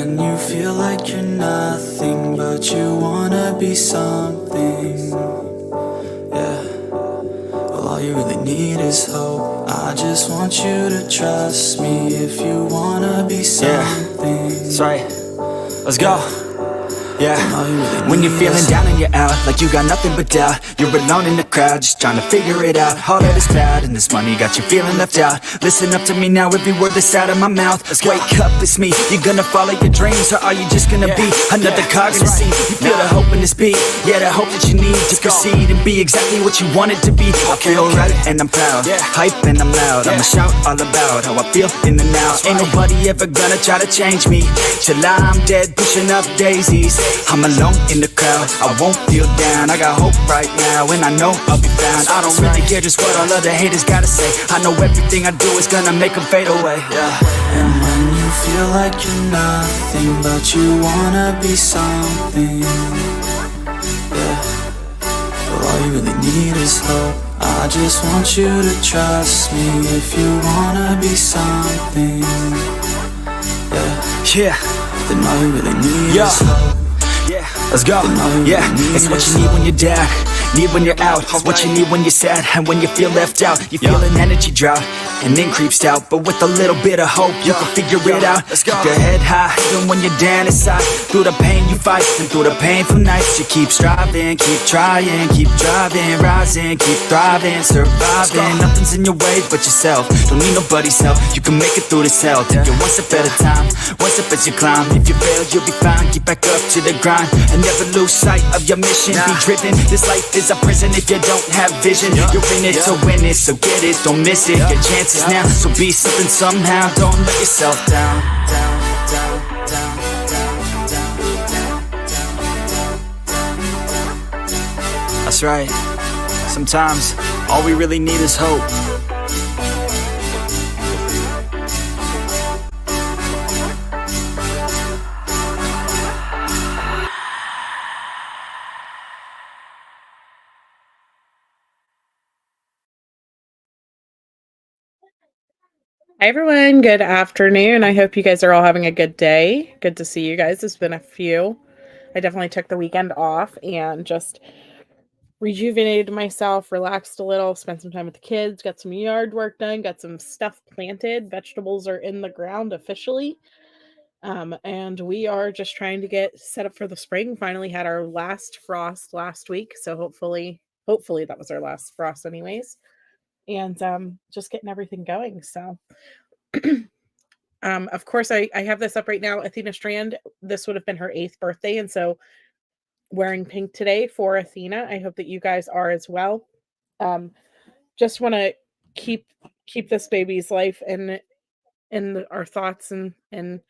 when you feel like you're nothing, but you wanna be something. Yeah, well, all you really need is hope. I just want you to trust me if you wanna be something. That's right. Let's go. Yeah, when you're feeling down and you're out, like you got nothing but doubt, you're alone in the crowd, just trying to figure it out. All of this cloud and this money got you feeling left out. Listen up to me now, every word that's out of my mouth. Wake up, it's me. You're gonna follow your dreams, or are you just gonna be another cog in the scene? You feel the hope in this beat, yeah, the hope that you need to proceed and be exactly what you want it to be. I feel right and I'm proud, hype and I'm loud. I'ma shout all about how I feel in the now. Ain't nobody ever gonna try to change me till I'm dead, pushing up daisies. I'm alone in the crowd, I won't feel down. I got hope right now, and I know I'll be found. I don't really care just what all other haters gotta say. I know everything I do is gonna make them fade away. And when you feel like you're nothing, but you wanna be something. Yeah, well, all you really need is hope. I just want you to trust me if you wanna be something. Yeah, then all you really need is hope. Let's go. Yeah, it's what you need when you're down, need when you're out. It's what you need when you're sad and when you feel left out. You feel an energy drought and then creeps out, but with a little bit of hope you can figure it out. Keep your head high even when you're down inside. Through the pain you fight and through the painful nights you keep striving, keep trying, keep driving, rising, keep thriving, surviving. Nothing's in your way but yourself. Don't need nobody's help. You can make it through this hell. Take it one step at a time, one step as you climb. If you fail you'll be fine. Get back up to the grind and never lose sight of your mission. Be driven. This life is a prison if you don't have vision. You're in it to win it, so get it, don't miss it. Your chances now, so be something somehow. Don't let yourself down. That's right. Sometimes all we really need is hope. Hi everyone, good afternoon. I hope you guys are all having a good day. Good to see you guys. It's been a few. I definitely took the weekend off and just rejuvenated myself, relaxed a little, spent some time with the kids, got some yard work done, got some stuff planted. Vegetables are in the ground officially. And we are just trying to get set up for the spring. Finally had our last frost last week, so hopefully that was our last frost anyways. And just getting everything going. So of course, I have this up right now. Athena Strand, this would have been her 8th birthday. And so wearing pink today for Athena. I hope that you guys are as well. Just want to keep this baby's life in our thoughts and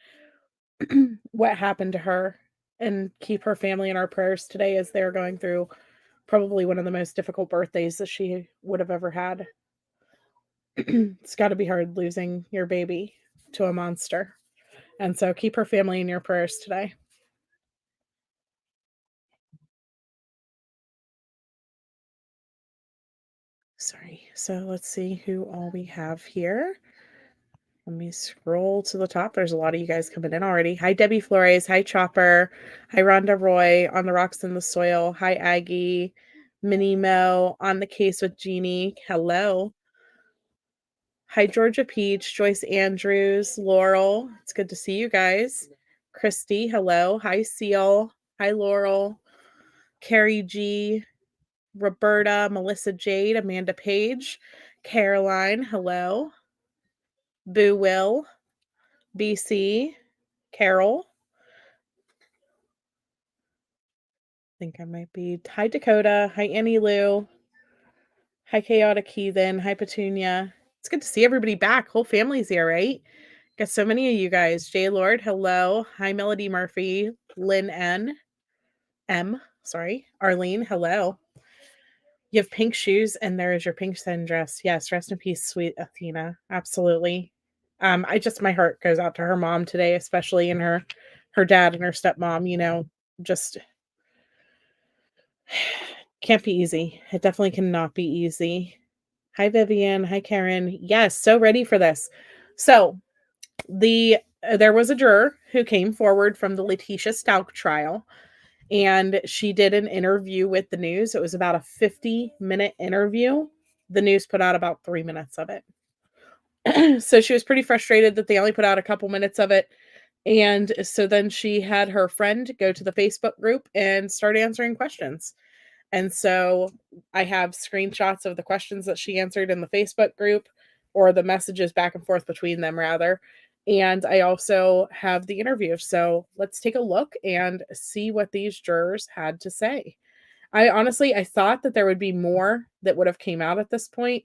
what happened to her, and keep her family in our prayers today as they're going through probably one of the most difficult birthdays that she would have ever had. It's got to be hard losing your baby to a monster. And so keep her family in your prayers today. Sorry. So let's see who all we have here. Let me scroll to the top. There's a lot of you guys coming in already. Hi, Debbie Flores. Hi, Chopper. Hi, Rhonda Roy. On the Rocks in the Soil. Hi, Aggie. Minnie Mo. On the Case with Jeannie. Hello. Hi, Georgia Peach. Joyce Andrews. Laurel. It's good to see you guys. Christy. Hello. Hi, Seal. Hi, Laurel. Carrie G. Roberta. Melissa Jade. Amanda Page. Caroline. Hello. Boo Will. BC. Carol. I think I might be. Hi, Dakota. Hi, Annie Lou. Hi, Chaotic Heathen. Hi, Petunia. It's good to see everybody back. Whole family's here, right? Got so many of you guys. J Lord, hello. Hi, Melody Murphy. Lynn N. M. Sorry. Arlene, hello. You have pink shoes, and there is your pink sundress. Yes, rest in peace, sweet Athena. Absolutely. My heart goes out to her mom today, especially, and her dad and her stepmom, just can't be easy. It definitely cannot be easy. Hi, Vivian. Hi, Karen. Yes, so ready for this. So the there was a juror who came forward from the Letecia Stauch trial, and she did an interview with the news. It was about a 50-minute interview. The news put out about 3 minutes of it. So she was pretty frustrated that they only put out a couple minutes of it. And so then she had her friend go to the Facebook group and start answering questions. And so I have screenshots of the questions that she answered in the Facebook group, or the messages back and forth between them, rather. And I also have the interview. So let's take a look and see what these jurors had to say. I thought that there would be more that would have came out at this point,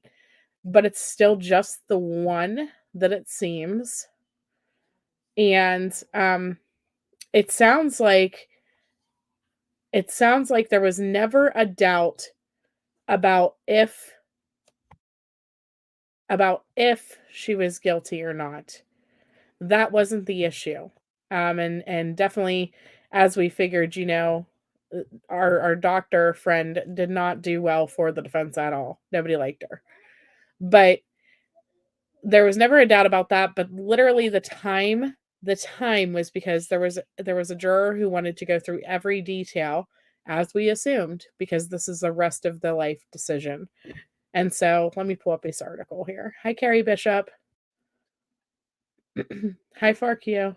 but it's still just the one that it seems. And it sounds like there was never a doubt about if she was guilty or not. That wasn't the issue. And definitely, as we figured, our doctor friend did not do well for the defense at all. Nobody liked her. But there was never a doubt about that, but literally the time was because there was a juror who wanted to go through every detail, as we assumed, because this is a rest of the life decision. And so let me pull up this article here. Hi, Carrie Bishop. Hi, Farkio.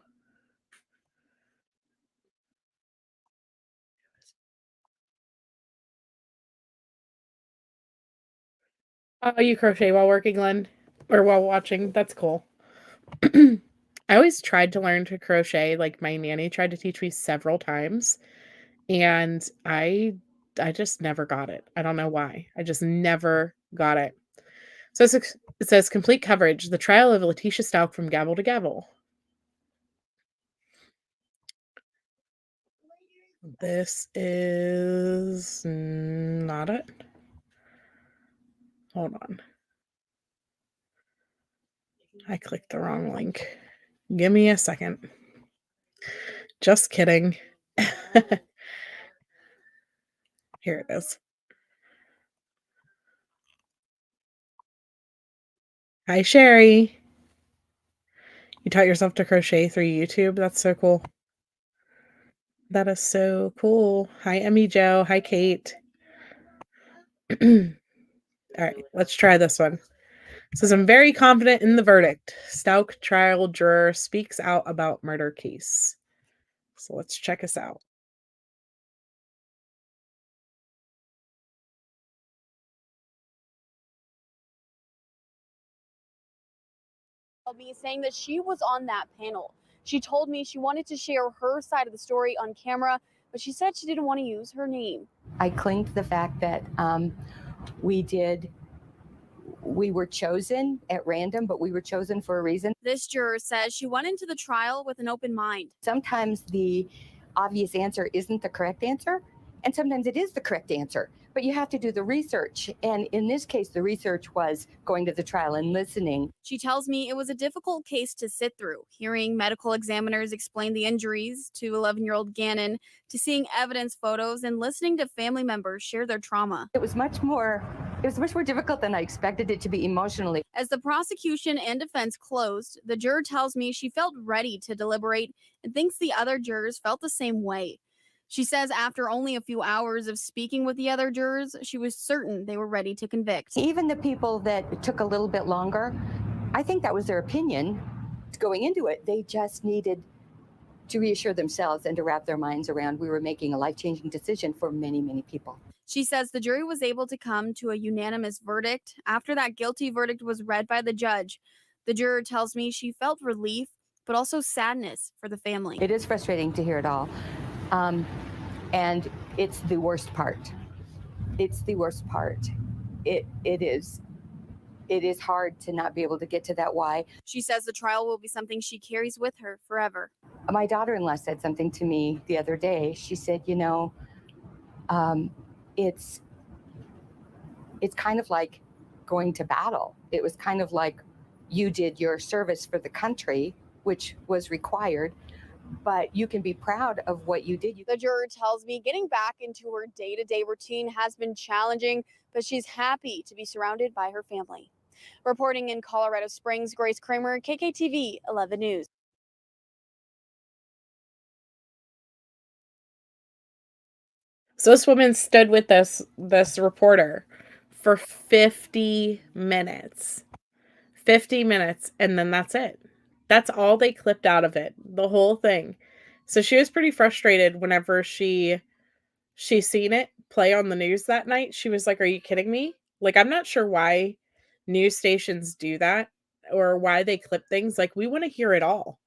Oh, you crochet while working, Len? Or while watching? That's cool. I always tried to learn to crochet. Like, my nanny tried to teach me several times, and I just never got it. I don't know why. I just never got it. So it says complete coverage, the trial of Letecia Stauch from gavel to gavel. This is not it. Hold on. I clicked the wrong link. Give me a second. Just kidding. Here it is. Hi, Sherry. You taught yourself to crochet through YouTube? That's so cool. That is so cool. Hi, Emmy Joe. Hi, Kate. All right, let's try this one. It says, I'm very confident in the verdict. Stauch trial juror speaks out about murder case. So let's check us out. Me saying that she was on that panel. She told me she wanted to share her side of the story on camera, but she said she didn't want to use her name. I claimed the fact that we were chosen at random, but we were chosen for a reason. This juror says she went into the trial with an open mind. Sometimes the obvious answer isn't the correct answer, and sometimes it is the correct answer, but you have to do the research. And in this case, the research was going to the trial and listening. She tells me it was a difficult case to sit through, hearing medical examiners explain the injuries to 11-year-old Gannon, to seeing evidence photos and listening to family members share their trauma. It was much more difficult than I expected it to be emotionally. As the prosecution and defense closed, the juror tells me she felt ready to deliberate and thinks the other jurors felt the same way. She says after only a few hours of speaking with the other jurors, she was certain they were ready to convict. Even the people that took a little bit longer, I think that was their opinion going into it. They just needed to reassure themselves and to wrap their minds around we were making a life-changing decision for many, many people. She says the jury was able to come to a unanimous verdict after that guilty verdict was read by the judge. The juror tells me she felt relief, but also sadness for the family. It is frustrating to hear it all. And it's the worst part. It's the worst part. It is hard to not be able to get to that why. She says the trial will be something she carries with her forever. My daughter-in-law said something to me the other day. She said, it's kind of like going to battle. It was kind of like you did your service for the country, which was required, but you can be proud of what you did. The juror tells me getting back into her day-to-day routine has been challenging, but she's happy to be surrounded by her family. Reporting in Colorado Springs, Grace Kramer, KKTV 11 News. So this woman stood with this reporter for 50 minutes. 50 minutes, and then that's it. That's all they clipped out of it, the whole thing. So she was pretty frustrated whenever she seen it play on the news that night. She was like, "Are you kidding me?" Like, I'm not sure why news stations do that or why they clip things. Like, we want to hear it all.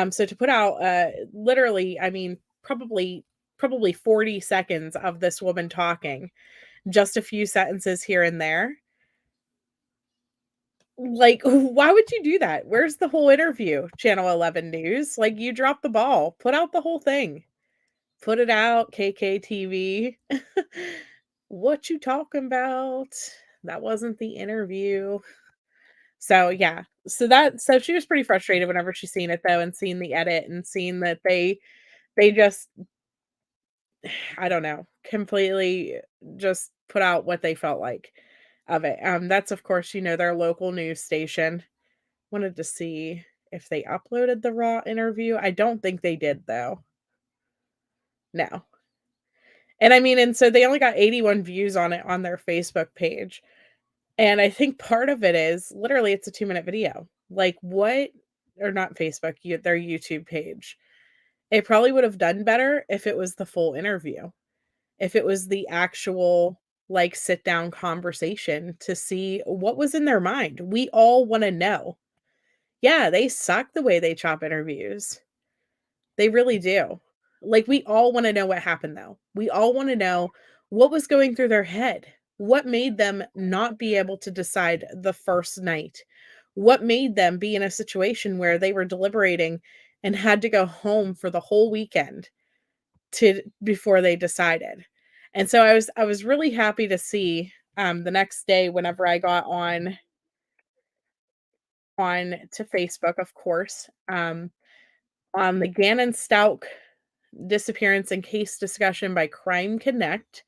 So to put out literally, I mean, probably 40 seconds of this woman talking, just a few sentences here and there. Like, why would you do that? Where's the whole interview? Channel 11 News. Like, you dropped the ball. Put out the whole thing. Put it out, KKTV. What you talking about? That wasn't the interview. So, yeah. So she was pretty frustrated whenever she seen it though and seen the edit and seen that they just I don't know, completely just put out what they felt like of it. That's of course, their local news station. Wanted to see if they uploaded the raw interview. I don't think they did though. No. And I mean, and so they only got 81 views on it on their Facebook page. And I think part of it is literally it's a 2-minute video. Like what or not Facebook, their YouTube page. It probably would have done better if it was the full interview. If it was the actual like sit down conversation to see what was in their mind. We all want to know. Yeah, they suck the way they chop interviews. They really do. Like, we all wanna know what happened, though. We all wanna know what was going through their head. What made them not be able to decide the first night? What made them be in a situation where they were deliberating and had to go home for the whole weekend to before they decided? And so I was really happy to see, the next day whenever I got on to Facebook, of course, on the Gannon Stauch disappearance and case discussion by Crime Connect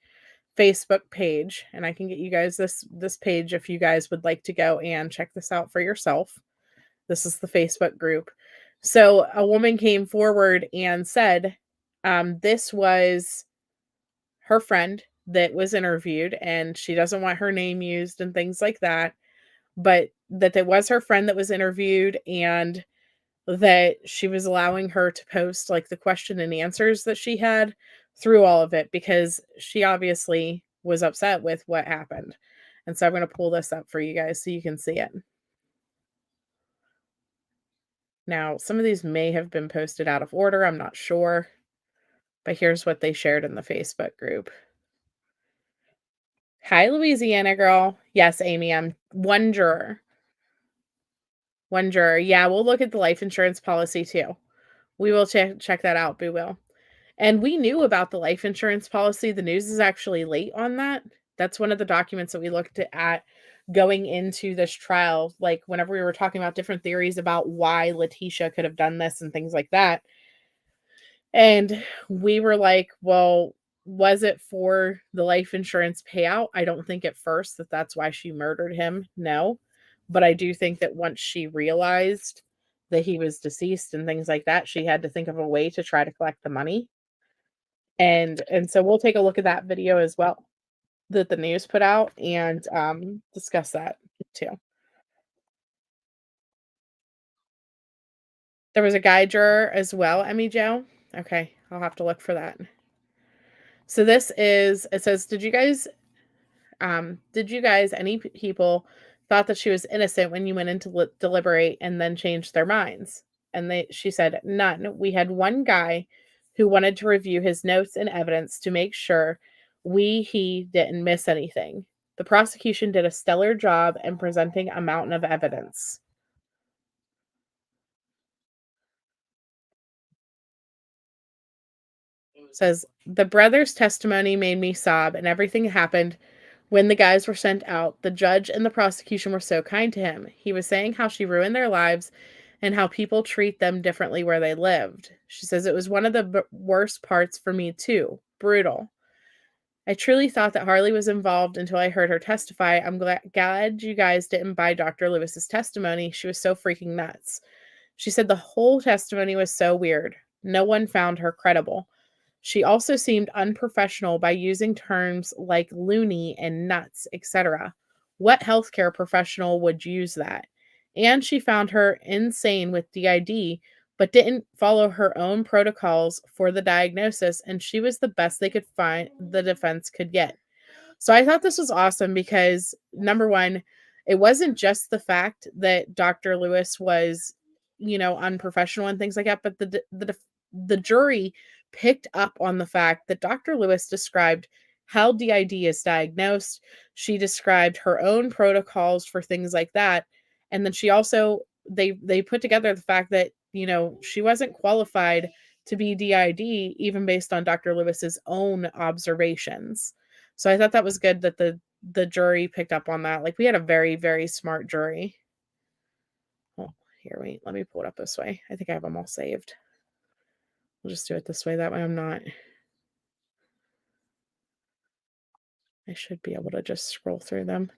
Facebook page, and I can get you guys this page if you guys would like to go and check this out for yourself. This is the Facebook group. So a woman came forward and said this was her friend that was interviewed, and she doesn't want her name used and things like that, but that it was her friend that was interviewed, and that she was allowing her to post like the question and answers that she had through all of it because she obviously was upset with what happened. And so I'm going to pull this up for you guys so you can see it. Now, some of these may have been posted out of order, I'm not sure. But here's what they shared in the Facebook group. Hi, Louisiana girl. Yes, Amy, I'm one juror. One juror. Yeah, we'll look at the life insurance policy too. We will check that out, we will. And we knew about the life insurance policy. The news is actually late on that. That's one of the documents that we looked at going into this trial. Like whenever we were talking about different theories about why Letecia could have done this and things like that. And we were like, well, was it for the life insurance payout? I don't think at first that that's why she murdered him. No. But I do think that once she realized that he was deceased and things like that, she had to think of a way to try to collect the money. And so we'll take a look at that video as well that the news put out and discuss that too. There was a guy juror as well, Emmy Joe. Okay, I'll have to look for that. So this is, it says, did you guys, any people thought that she was innocent when you went in to deliberate and then changed their minds? And she said, none. We had one guy who wanted to review his notes and evidence to make sure he didn't miss anything. The prosecution did a stellar job in presenting a mountain of evidence. Says, the brother's testimony made me sob, and everything happened when the guys were sent out. The judge and the prosecution were so kind to him. He was saying how she ruined their lives and how people treat them differently where they lived. She says, it was one of the worst parts for me too. Brutal. I truly thought that Harley was involved until I heard her testify. I'm glad you guys didn't buy Dr. Lewis's testimony. She was so freaking nuts. She said the whole testimony was so weird. No one found her credible. She also seemed unprofessional by using terms like loony and nuts, etc. What healthcare professional would use that? And she found her insane with DID, but didn't follow her own protocols for the diagnosis, and she was the best they could find the defense could get. So I thought this was awesome because number one, it wasn't just the fact that Dr. Lewis was, unprofessional and things like that, but the jury picked up on the fact that Dr. Lewis described how DID is diagnosed. She described her own protocols for things like that, and then she also they put together the fact that she wasn't qualified to be DID even based on Dr. Lewis's own observations. So I thought that was good that the jury picked up on that. Like, we had a very, very smart jury. Oh, here, wait, let me pull it up this way. I think I have them all saved. We'll just do it this way. That way I should be able to just scroll through them.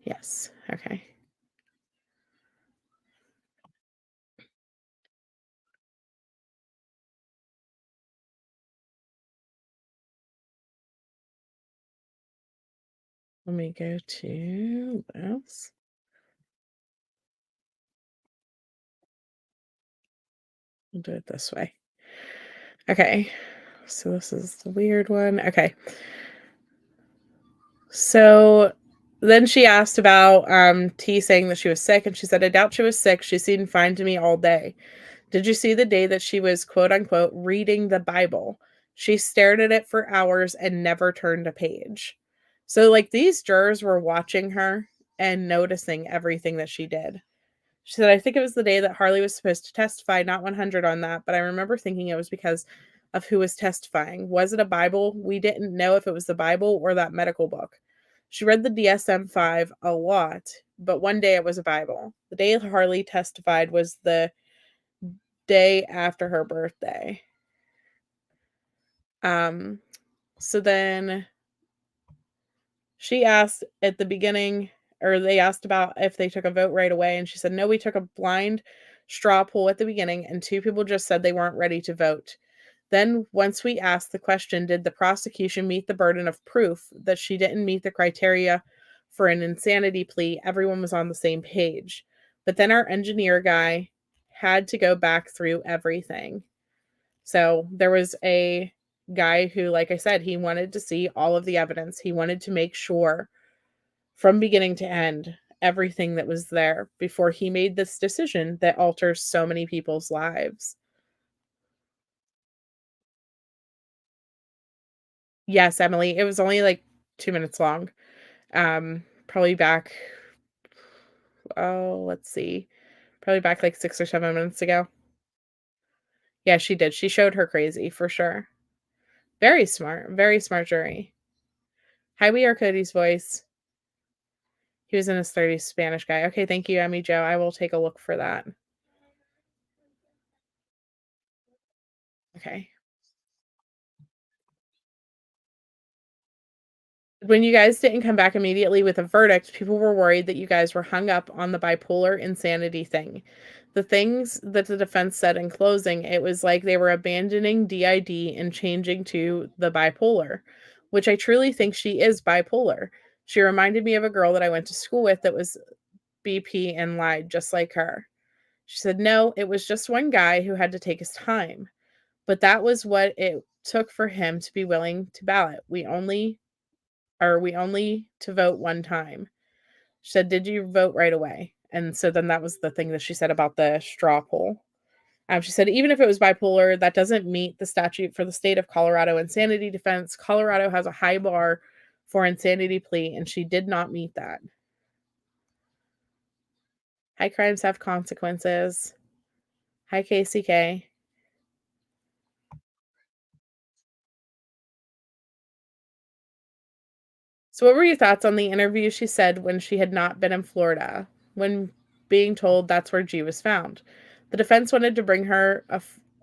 Yes. Okay. Let me go to this. We'll do it this way. Okay. So this is the weird one. Okay. So then she asked about T saying that she was sick, and she said, I doubt she was sick. She seemed fine to me all day. Did you see the day that she was, quote unquote, reading the Bible? She stared at it for hours and never turned a page. So, like, these jurors were watching her and noticing everything that she did. She said, I think it was the day that Harley was supposed to testify, not 100 on that, but I remember thinking it was because of who was testifying. Was it a Bible? We didn't know if it was the Bible or that medical book. She read the DSM-5 a lot, but one day it was a Bible. The day Harley testified was the day after her birthday. So then she asked at the beginning, or they asked about if they took a vote right away, and she said, no, we took a blind straw poll at the beginning, and 2 people just said they weren't ready to vote. Then once we asked the question, did the prosecution meet the burden of proof that she didn't meet the criteria for an insanity plea, everyone was on the same page. But then our engineer guy had to go back through everything. So there was a guy who, like I said, he wanted to see all of the evidence. He wanted to make sure from beginning to end everything that was there before he made this decision that alters so many people's lives. Yes, Emily, it was only like 2 minutes long. Probably back, oh, let's see. Probably back like 6 or 7 minutes ago. Yeah, she did. She showed her crazy for sure. Very smart jury. Hi, we are Cody's voice. He was in his 30s, Spanish guy. Okay, thank you, Emmy Joe. I will take a look for that. Okay. When you guys didn't come back immediately with a verdict, people were worried that you guys were hung up on the bipolar insanity thing. The things that the defense said in closing, it was like they were abandoning DID and changing to the bipolar, which I truly think she is bipolar. She reminded me of a girl that I went to school with that was BP and lied just like her. She said, no, it was just one guy who had to take his time. But that was what it took for him to be willing to ballot. We only to vote one time. She said, did you vote right away? And so then that was the thing that she said about the straw poll. She said, even if it was bipolar, that doesn't meet the statute for the state of Colorado insanity defense. Colorado has a high bar for insanity plea, and she did not meet that. High crimes have consequences. Hi, KCK. So what were your thoughts on the interview she said when she had not been in Florida, when being told that's where G was found? The defense wanted to bring her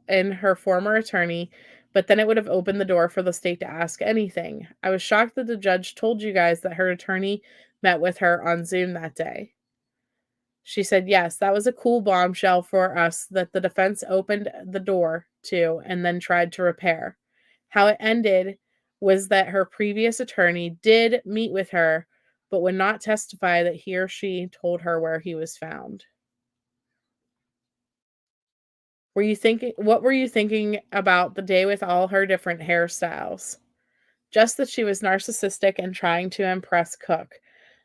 in her former attorney, but then it would have opened the door for the state to ask anything. I was shocked that the judge told you guys that her attorney met with her on Zoom that day. She said, "Yes, that was a cool bombshell for us that the defense opened the door to and then tried to repair. How it ended was that her previous attorney did meet with her, but would not testify that he or she told her where he was found." What were you thinking about the day with all her different hairstyles? Just that she was narcissistic and trying to impress Cook.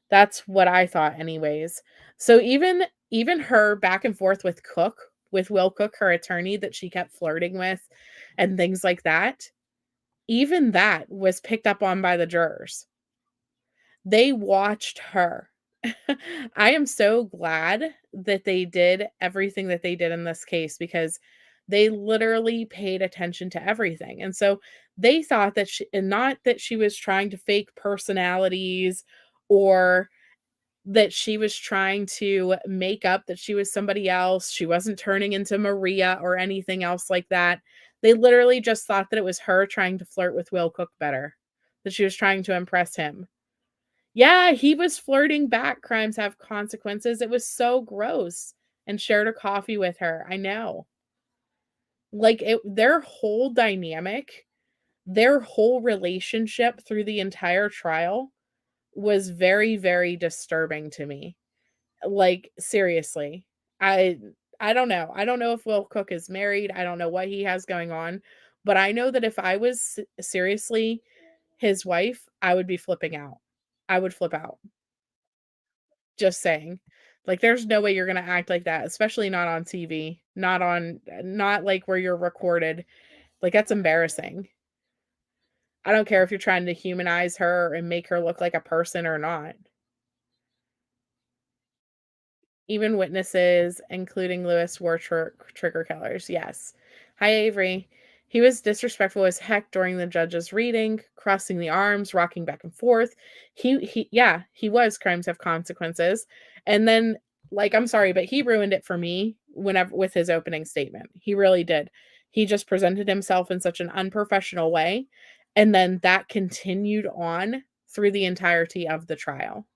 That's what I thought anyways. So even her back and forth with Cook, with Will Cook, her attorney that she kept flirting with and things like that, even that was picked up on by the jurors. They watched her. I am so glad that they did everything that they did in this case because they literally paid attention to everything. And so they thought that and not that she was trying to fake personalities or that she was trying to make up that she was somebody else. She wasn't turning into Maria or anything else like that. They literally just thought that it was her trying to flirt with Will Cook better, that she was trying to impress him. Yeah, he was flirting back. Crimes have consequences. It was so gross. And shared a coffee with her. I know. Like their whole dynamic, their whole relationship through the entire trial was very, very disturbing to me. Like, seriously. I I don't know. I don't know if Will Cook is married. I don't know what he has going on, but I know that if I was seriously his wife, I would be flipping out. I would flip out. Just saying. Like, there's no way you're gonna act like that, especially not on TV, not like where you're recorded. Like, that's embarrassing. I don't care if you're trying to humanize her and make her look like a person or not. Even witnesses, including Lewis, were trigger killers. Yes. Hi, Avery. He was disrespectful as heck during the judge's reading, crossing the arms, rocking back and forth. Yeah, he was. Crimes have consequences. And then, like, I'm sorry, but he ruined it for me whenever with his opening statement. He really did. He just presented himself in such an unprofessional way. And then that continued on through the entirety of the trial.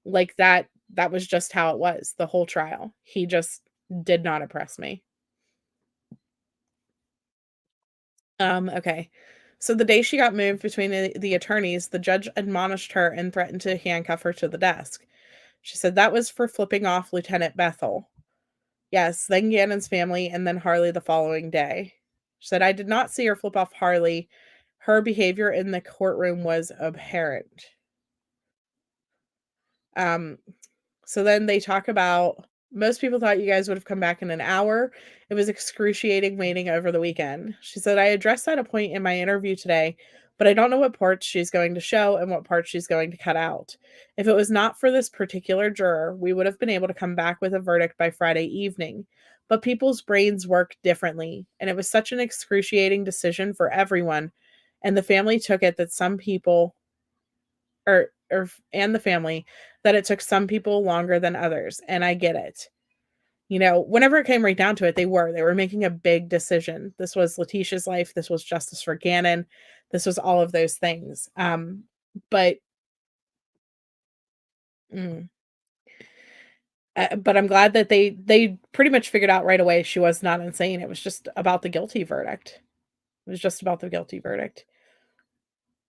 Like that was just how it was the whole trial. He just did not impress me. Okay. So the day she got moved between the attorneys, the judge admonished her and threatened to handcuff her to the desk. She said that was for flipping off Lieutenant Bethel. Yes, then Gannon's family, and then Harley the following day. She said, I did not see her flip off Harley. Her behavior in the courtroom was abhorrent. Um, So then they talk about most people thought you guys would have come back in an hour. It was excruciating waiting over the weekend. She said, I addressed that a point in my interview today, but I don't know what parts she's going to show and what parts she's going to cut out. If it was not for this particular juror, we would have been able to come back with a verdict by Friday evening. But people's brains work differently, and it was such an excruciating decision for everyone. And the family took it that some people and the family that it took some people longer than others, and I get it. You know, whenever it came right down to it, they were making a big decision. This was Letecia's life, this was justice for Gannon, this was all of those things. But mm, but I'm glad that they pretty much figured out right away she was not insane. It was just about the guilty verdict. It was just about the guilty verdict.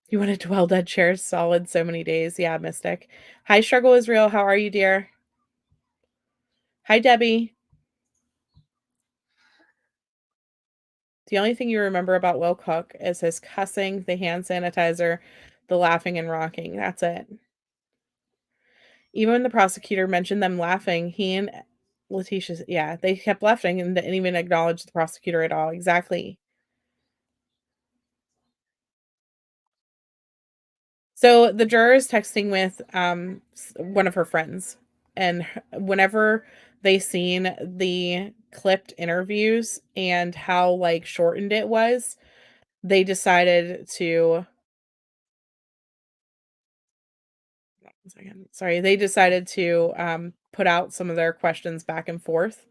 You wanted to well dead chairs solid so many days. Yeah, Mystic. Hi, struggle is real. How are you, dear? Hi, Debbie. The only thing you remember about Will Cook is his cussing, the hand sanitizer, the laughing and rocking. That's it. Even when the prosecutor mentioned them laughing, he and Letecia, yeah, they kept laughing and didn't even acknowledge the prosecutor at all. Exactly. So the juror is texting with one of her friends, and whenever they seen the clipped interviews and how like shortened it was, they decided to 1 second. Sorry, they decided to put out some of their questions back and forth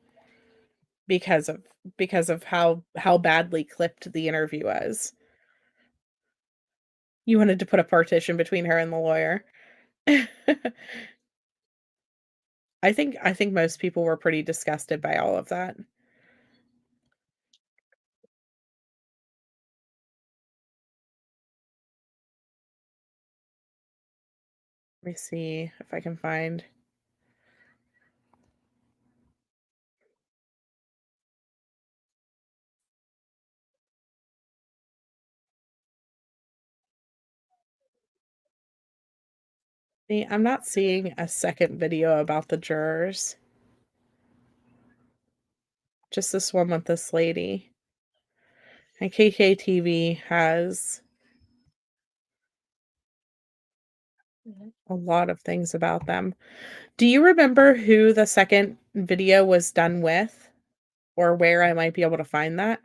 because of how badly clipped the interview was. You wanted to put a partition between her and the lawyer. I think most people were pretty disgusted by all of that. Let me see if I can find. See, I'm not seeing a second video about the jurors. Just this one with this lady. And KKTV has a lot of things about them. Do you remember who the second video was done with, or where I might be able to find that?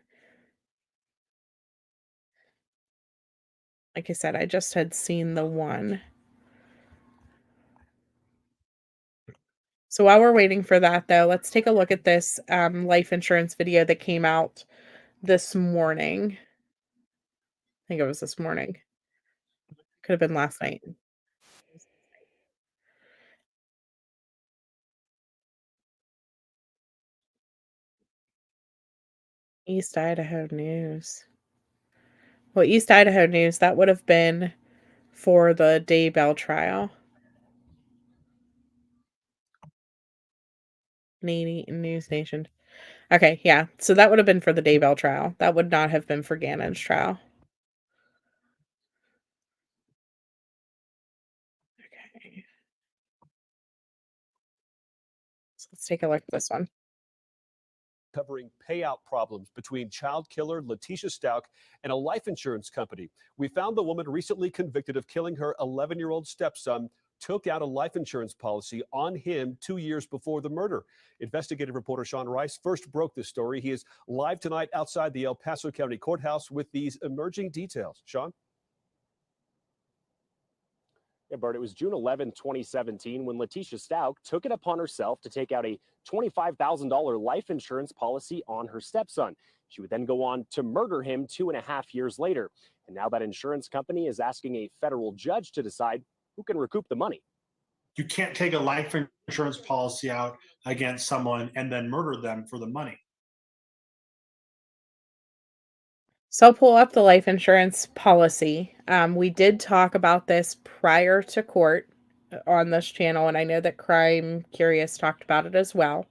Like I said, I just had seen the one. So while we're waiting for that, though, let's take a look at this life insurance video that came out this morning. I think it was this morning. Could have been last night. East Idaho News. Well, East Idaho News, that would have been for the Daybell trial. News Nation. Okay, yeah. So that would have been for the Daybell trial. That would not have been for Gannon's trial. Okay. So let's take a look at this one. Covering payout problems between child killer Letecia Stauch and a life insurance company. We found the woman recently convicted of killing her 11-year-old stepson took out a life insurance policy on him 2 years before the murder. Investigative reporter Sean Rice first broke this story. He is live tonight outside the El Paso County Courthouse with these emerging details. Sean? Yeah, Bert, it was June 11, 2017, when Letecia Stauch took it upon herself to take out a $25,000 life insurance policy on her stepson. She would then go on to murder him 2.5 years later. And now that insurance company is asking a federal judge to decide who can recoup the money. You can't take a life insurance policy out against someone and then murder them for the money. So I'll pull up the life insurance policy. We did talk about this prior to court on this channel, and I know that Crime Curious talked about it as well.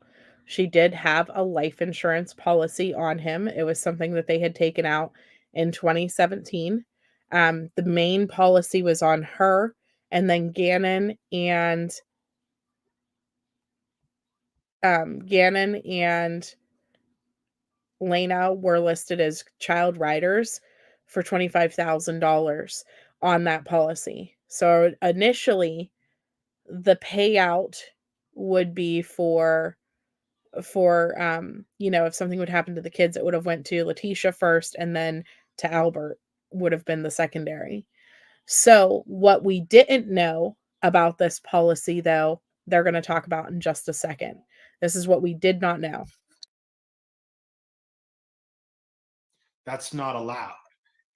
She did have a life insurance policy on him. It was something that they had taken out in 2017. The main policy was on her, and then Gannon and Lena were listed as child riders for $25,000 on that policy. So initially, the payout would be for if something would happen to the kids, it would have went to Letecia first, and then to Albert would have been the secondary. So what we didn't know about this policy, though, they're going to talk about in just a second. This is what we did not know. That's not allowed.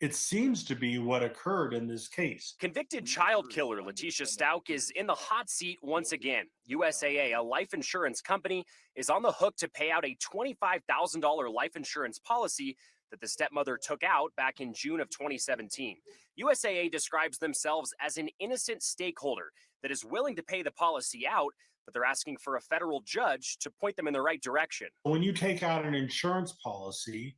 It seems to be what occurred in this case. Convicted child killer Letecia Stauch is in the hot seat once again. USAA, a life insurance company, is on the hook to pay out a $25,000 life insurance policy that the stepmother took out back in June of 2017. USAA describes themselves as an innocent stakeholder that is willing to pay the policy out, but they're asking for a federal judge to point them in the right direction. When you take out an insurance policy,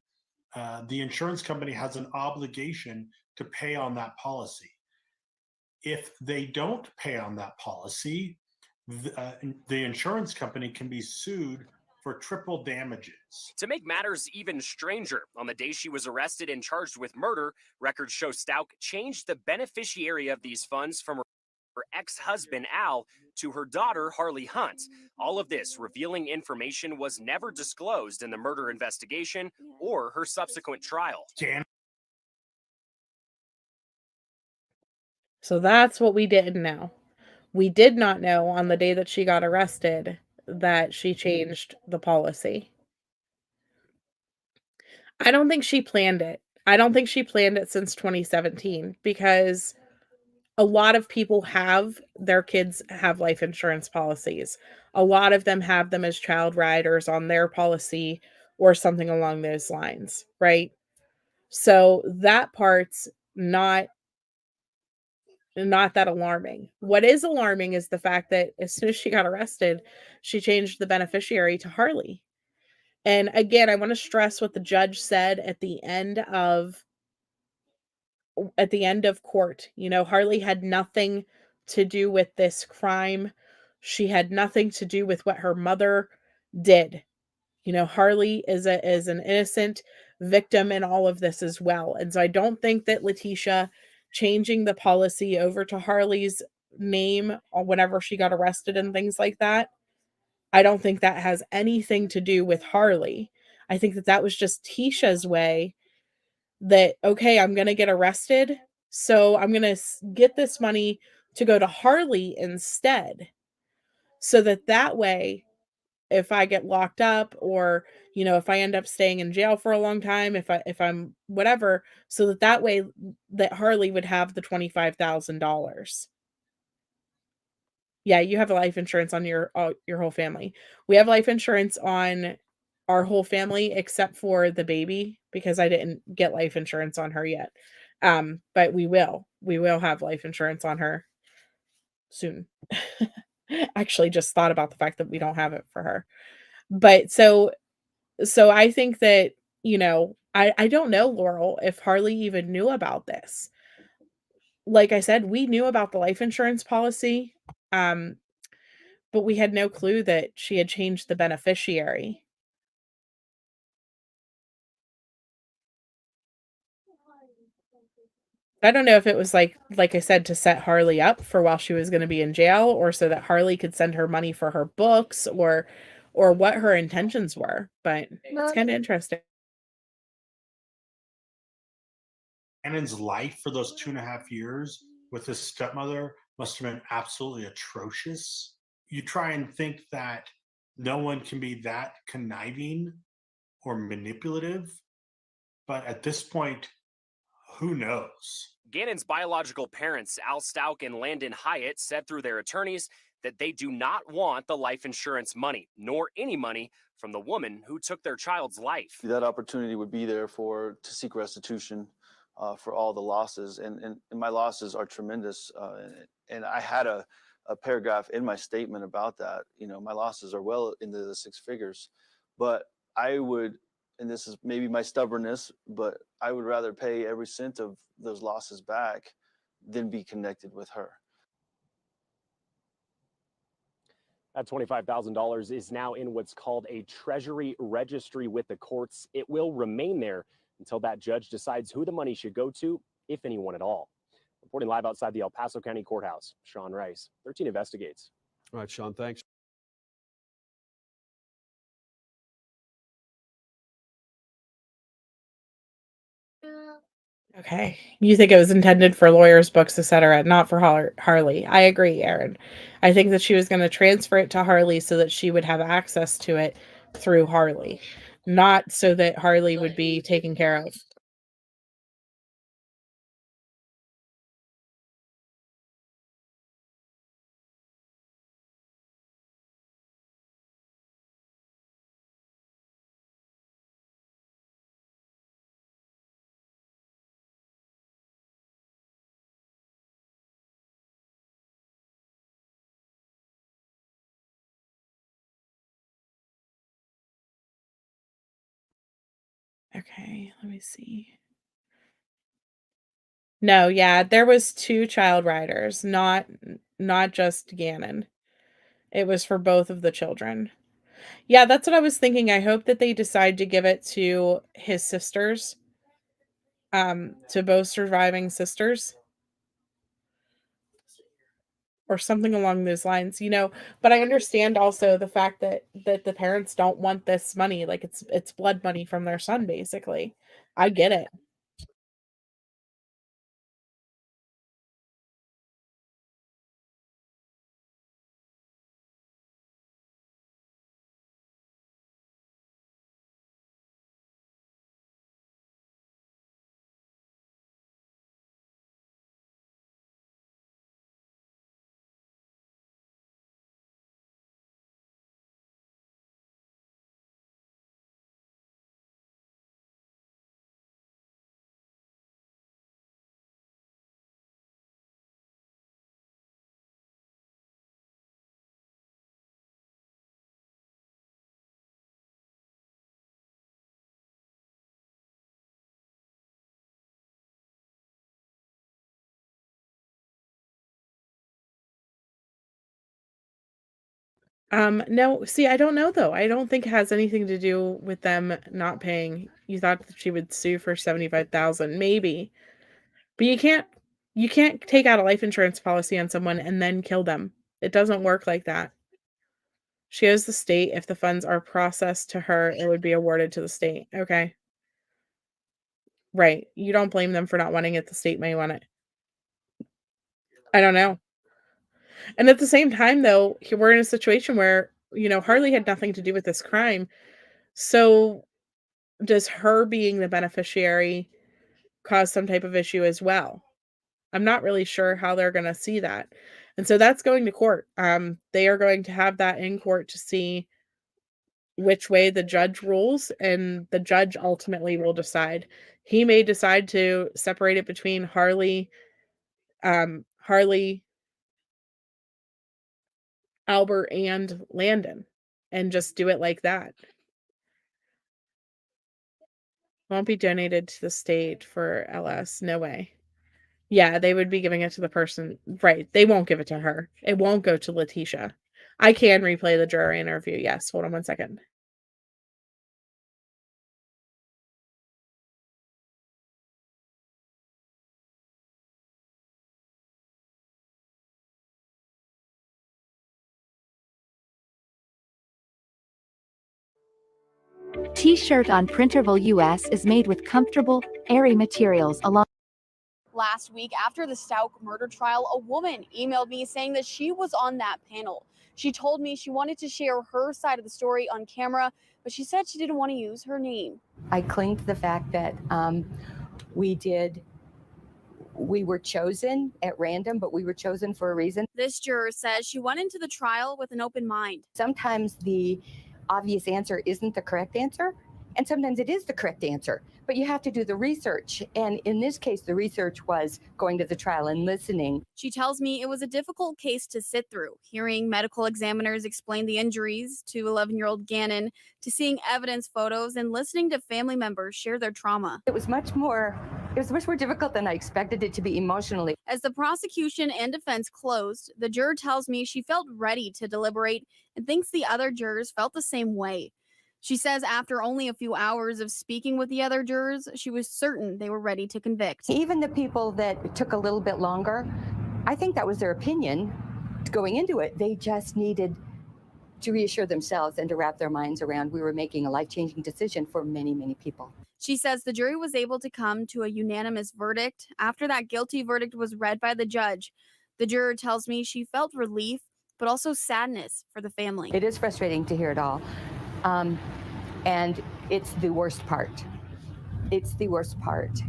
the insurance company has an obligation to pay on that policy. If they don't pay on that policy, the insurance company can be sued for triple damages. To make matters even stranger, on the day she was arrested and charged with murder, records show Stauch changed the beneficiary of these funds from her ex-husband Al to her daughter Harley Hunt. All of this revealing information was never disclosed in the murder investigation or her subsequent trial. So that's what we didn't know. We did not know on the day that she got arrested that she changed the policy. I don't think she planned it. I don't think she planned it since 2017 because A lot of people have their kids have life insurance policies. A lot of them have them as child riders on their policy or something along those lines, right? So that part's not that alarming. What is alarming is the fact that as soon as she got arrested, she changed the beneficiary to Harley. And again, I want to stress what the judge said at the end of court. You know, Harley had nothing to do with this crime. She had nothing to do with what her mother did. You know, Harley is an innocent victim in all of this as well. And so I don't think that Letecia changing the policy over to Harley's name whenever she got arrested and things like that, I don't think that has anything to do with Harley. I think that that was just Tisha's way that, okay, I'm going to get arrested, so I'm going to get this money to go to Harley instead, so that that way if I get locked up, or you know, if I end up staying in jail for a long time, if I'm whatever, so that that way that Harley would have the $25,000. Yeah, you have life insurance on your whole family. We have life insurance on our whole family except for the baby, because I didn't get life insurance on her yet. But we will. We will have life insurance on her soon. Actually just thought about the fact that we don't have it for her. But so I think that, you know, I don't know, Laurel, if Harley even knew about this. Like I said, we knew about the life insurance policy. Um, but we had no clue that she had changed the beneficiary. I don't know if it was like I said, to set Harley up for while she was gonna be in jail, or so that Harley could send her money for her books, or what her intentions were, but it's kinda interesting. Annan's life for those 2.5 years with his stepmother must have been absolutely atrocious. You try and think that no one can be that conniving or manipulative, but at this point, who knows? Gannon's biological parents, Al Stauch and Landon Hyatt, said through their attorneys that they do not want the life insurance money, nor any money from the woman who took their child's life. That opportunity would be there to seek restitution for all the losses, and my losses are tremendous. And I had a paragraph in my statement about that. You know, my losses are well into the six figures, but I would, and this is maybe my stubbornness, but I would rather pay every cent of those losses back than be connected with her. That $25,000 is now in what's called a treasury registry with the courts. It will remain there until that judge decides who the money should go to, if anyone at all. Reporting live outside the El Paso County Courthouse, Sean Rice, 13 Investigates. All right, Sean, thanks. Okay. You think it was intended for lawyers, books, etc., not for Harley. I agree, Aaron. I think that she was gonna transfer it to Harley so that she would have access to it through Harley, not so that Harley would be taken care of. Okay, let me see. No, yeah, there was 2 child riders, not just Gannon. It was for both of the children. Yeah, that's what I was thinking. I hope that they decide to give it to his sisters, to both surviving sisters, or something along those lines, you know. But I understand also the fact that the parents don't want this money, like it's blood money from their son, basically. I get it. No, see, I don't know though. I don't think it has anything to do with them not paying. You thought that she would sue for 75,000, maybe. But you can't take out a life insurance policy on someone and then kill them. It doesn't work like that. She owes the state. If the funds are processed to her, it would be awarded to the state. Okay. Right. You don't blame them for not wanting it. The state may want it. I don't know. And at the same time, though, we're in a situation where, Harley had nothing to do with this crime. So does her being the beneficiary cause some type of issue as well? I'm not really sure how they're going to see that. And so that's going to court. They are going to have that in court to see which way the judge rules, and the judge ultimately will decide. He may decide to separate it between Harley, Albert, and Landon, and just do it like that. Won't be donated to the state for LS. No way. Yeah, they would be giving it to the person. Right. They won't give it to her. It won't go to Letecia. I can replay the juror interview. Yes. Hold on one second. T-shirt on Printerville US is made with comfortable, airy materials along. Last week, after the Stauch murder trial, a woman emailed me saying that she was on that panel. She told me she wanted to share her side of the story on camera, but she said she didn't want to use her name. I cling to the fact that we were chosen at random, but we were chosen for a reason. This juror says she went into the trial with an open mind. Sometimes the obvious answer isn't the correct answer, and sometimes it is the correct answer, but you have to do the research. And in this case, the research was going to the trial and listening. She tells me it was a difficult case to sit through, hearing medical examiners explain the injuries to 11-year-old Gannon, to seeing evidence photos, and listening to family members share their trauma. It was much more difficult than I expected it to be emotionally. As the prosecution and defense closed, the juror tells me she felt ready to deliberate and thinks the other jurors felt the same way. She says after only a few hours of speaking with the other jurors, she was certain they were ready to convict. Even the people that took a little bit longer, I think that was their opinion going into it. They just needed to reassure themselves and to wrap their minds around we were making a life-changing decision for many, many people. She says the jury was able to come to a unanimous verdict after that guilty verdict was read by the judge. The juror tells me she felt relief, but also sadness for the family. It is frustrating to hear it all. And it's the worst part. It's the worst part.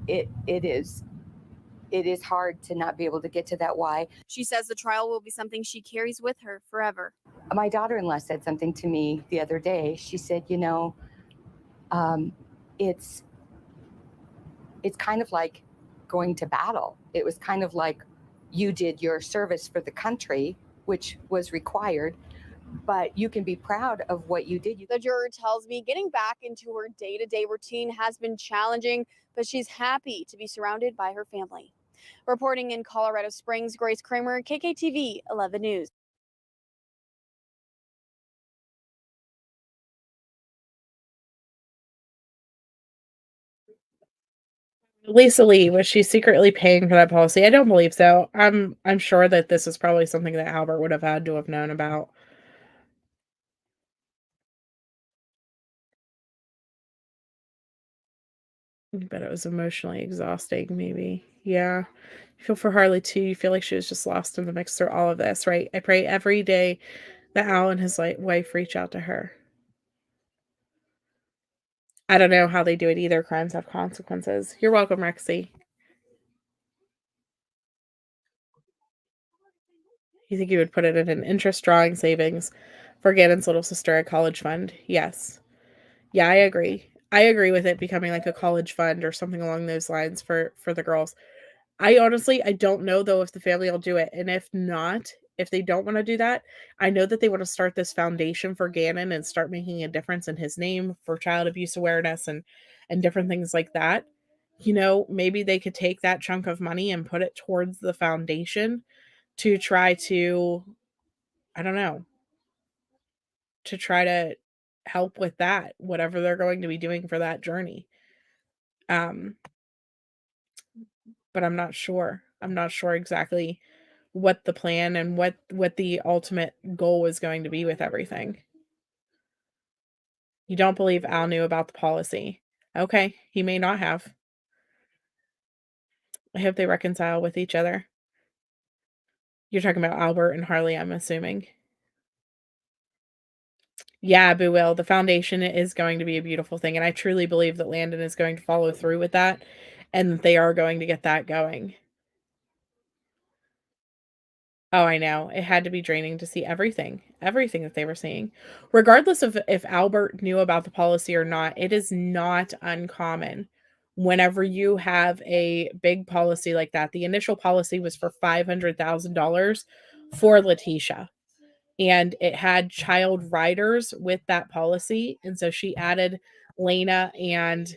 It is hard to not be able to get to that why. She says the trial will be something she carries with her forever. My daughter-in-law said something to me the other day. She said, it's kind of like going to battle. It was kind of like you did your service for the country, which was required, but you can be proud of what you did. The juror tells me getting back into her day-to-day routine has been challenging, but she's happy to be surrounded by her family. Reporting in Colorado Springs, Grace Kramer, KKTV 11 News. Lisa Lee, was she secretly paying for that policy? I don't believe so. I'm sure that this is probably something that Albert would have had to have known about. But it was emotionally exhausting, maybe. Yeah. I feel for Harley too. You feel like she was just lost in the mix through all of this, right? I pray every day that Al and his wife reach out to her. I don't know how they do it either. Crimes have consequences. You're welcome, Rexy. You think you would put it in an interest drawing savings for Gannon's little sister, a college fund? Yes. Yeah, I agree. I agree with it becoming like a college fund or something along those lines for the girls. I don't know though if the family will do it. And if not, if they don't want to do that, I know that they want to start this foundation for Gannon and start making a difference in his name for child abuse awareness and different things like that. Maybe they could take that chunk of money and put it towards the foundation to try to, I don't know, to try to help with that, whatever they're going to be doing for that journey. But I'm not sure. I'm not sure exactly what the plan and what the ultimate goal is going to be with everything. You don't believe Al knew about the policy. Okay, he may not have. I hope they reconcile with each other. You're talking about Albert and Harley, I'm assuming. Yeah, Boo Will, the foundation is going to be a beautiful thing, and I truly believe that Landon is going to follow through with that, and that they are going to get that going. Oh, I know. It had to be draining to see everything that they were seeing. Regardless of if Albert knew about the policy or not, it is not uncommon whenever you have a big policy like that. The initial policy was for $500,000 for Letecia, and it had child riders with that policy, and so she added Lena and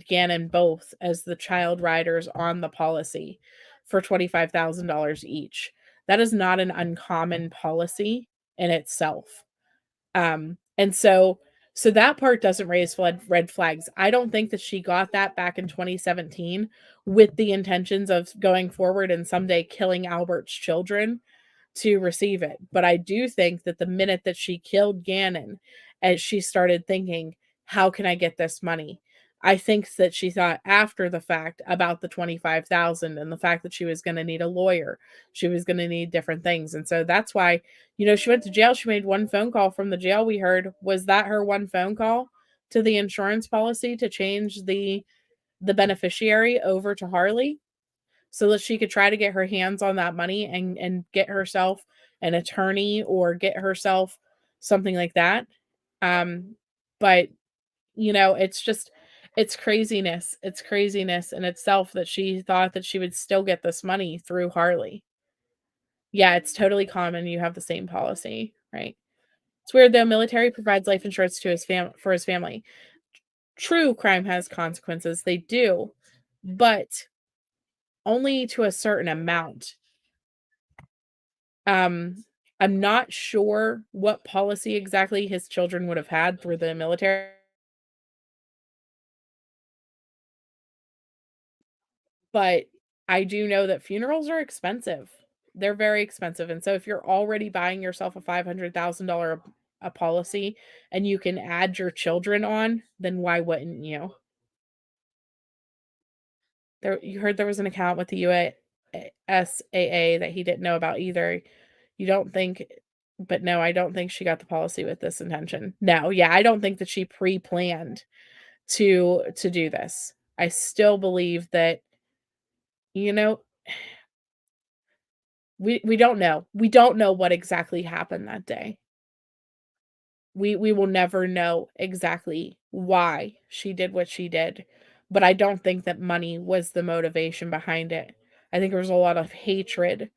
Gannon both as the child riders on the policy for $25,000 each. That is not an uncommon policy in itself. And so that part doesn't raise red flags. I don't think that she got that back in 2017 with the intentions of going forward and someday killing Albert's children to receive it. But I do think that the minute that she killed Gannon, as she started thinking, how can I get this money? I think that she thought after the fact about the 25,000 and the fact that she was going to need a lawyer. She was going to need different things. And so that's why, she went to jail. She made one phone call from the jail, we heard. Was that her one phone call to the insurance policy to change the beneficiary over to Harley, so that she could try to get her hands on that money and get herself an attorney or get herself something like that. But it's craziness. It's craziness in itself that she thought that she would still get this money through Harley. Yeah, it's totally common. You have the same policy, right? It's weird though. Military provides life insurance to for his family. True, crime has consequences. They do, but only to a certain amount. I'm not sure what policy exactly his children would have had through the military, but I do know that funerals are expensive. They're very expensive, and so if you're already buying yourself a $500,000 a policy and you can add your children on, then why wouldn't you? You heard there was an account with the USAA that he didn't know about either. You don't think, but no, I don't think she got the policy with this intention. No, yeah, I don't think that she pre-planned to do this. I still believe that, you know, we don't know. We don't know what exactly happened that day. We will never know exactly why she did what she did, but I don't think that money was the motivation behind it. I think there was a lot of hatred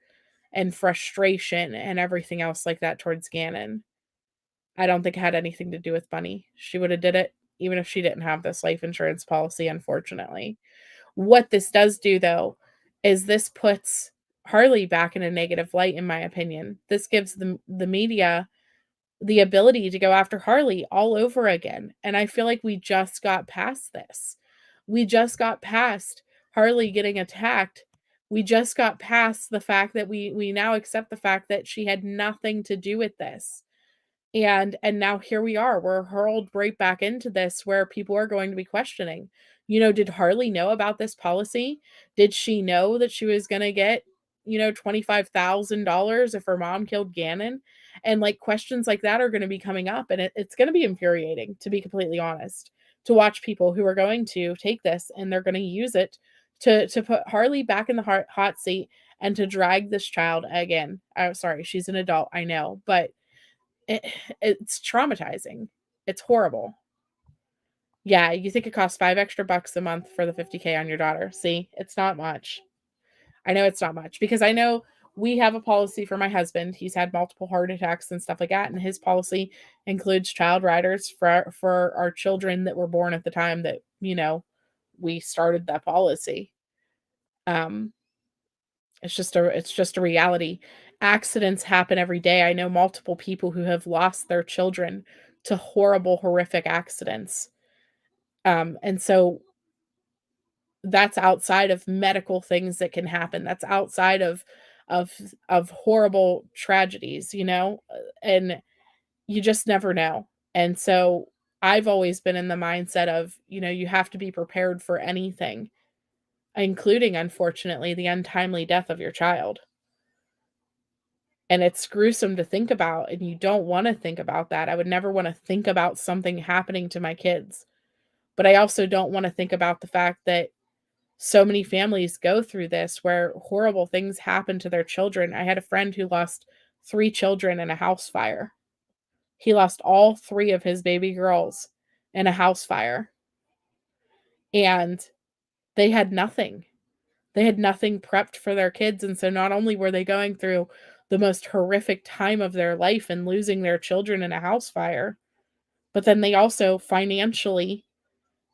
and frustration and everything else like that towards Gannon. I don't think it had anything to do with money. She would have did it even if she didn't have this life insurance policy, unfortunately. What this does do though is this puts Harley back in a negative light, in my opinion. This gives the media the ability to go after Harley all over again. And I feel like we just got past this. We just got past Harley getting attacked. We just got past the fact that we now accept the fact that she had nothing to do with this. And now here we are. We're hurled right back into this where people are going to be questioning. Did Harley know about this policy? Did she know that she was going to get, $25,000 if her mom killed Gannon? And like questions like that are going to be coming up, and it's going to be infuriating, to be completely honest, to watch people who are going to take this and they're going to use it to put Harley back in the hot seat and to drag this child again. I'm sorry, she's an adult, I know, but it, it's traumatizing. It's horrible. Yeah, you think it costs $5 extra a month for the 50K on your daughter. See, it's not much. I know it's not much because I know we have a policy for my husband. He's had multiple heart attacks and stuff like that, and his policy includes child riders for our children that were born at the time that, we started that policy. Um it's just a reality. accidents happen every day. I know multiple people who have lost their children to horrible, horrific accidents. And so that's outside of medical things that can happen. That's outside of of horrible tragedies, and you just never know. And so I've always been in the mindset of, you have to be prepared for anything, including, unfortunately, the untimely death of your child. And it's gruesome to think about, and you don't want to think about that. I would never want to think about something happening to my kids. But I also don't want to think about the fact that so many families go through this where horrible things happen to their children. I had a friend who lost 3 children in a house fire. He lost all 3 of his baby girls in a house fire. And they had nothing. They had nothing prepped for their kids, and so not only were they going through the most horrific time of their life and losing their children in a house fire, but then they also financially,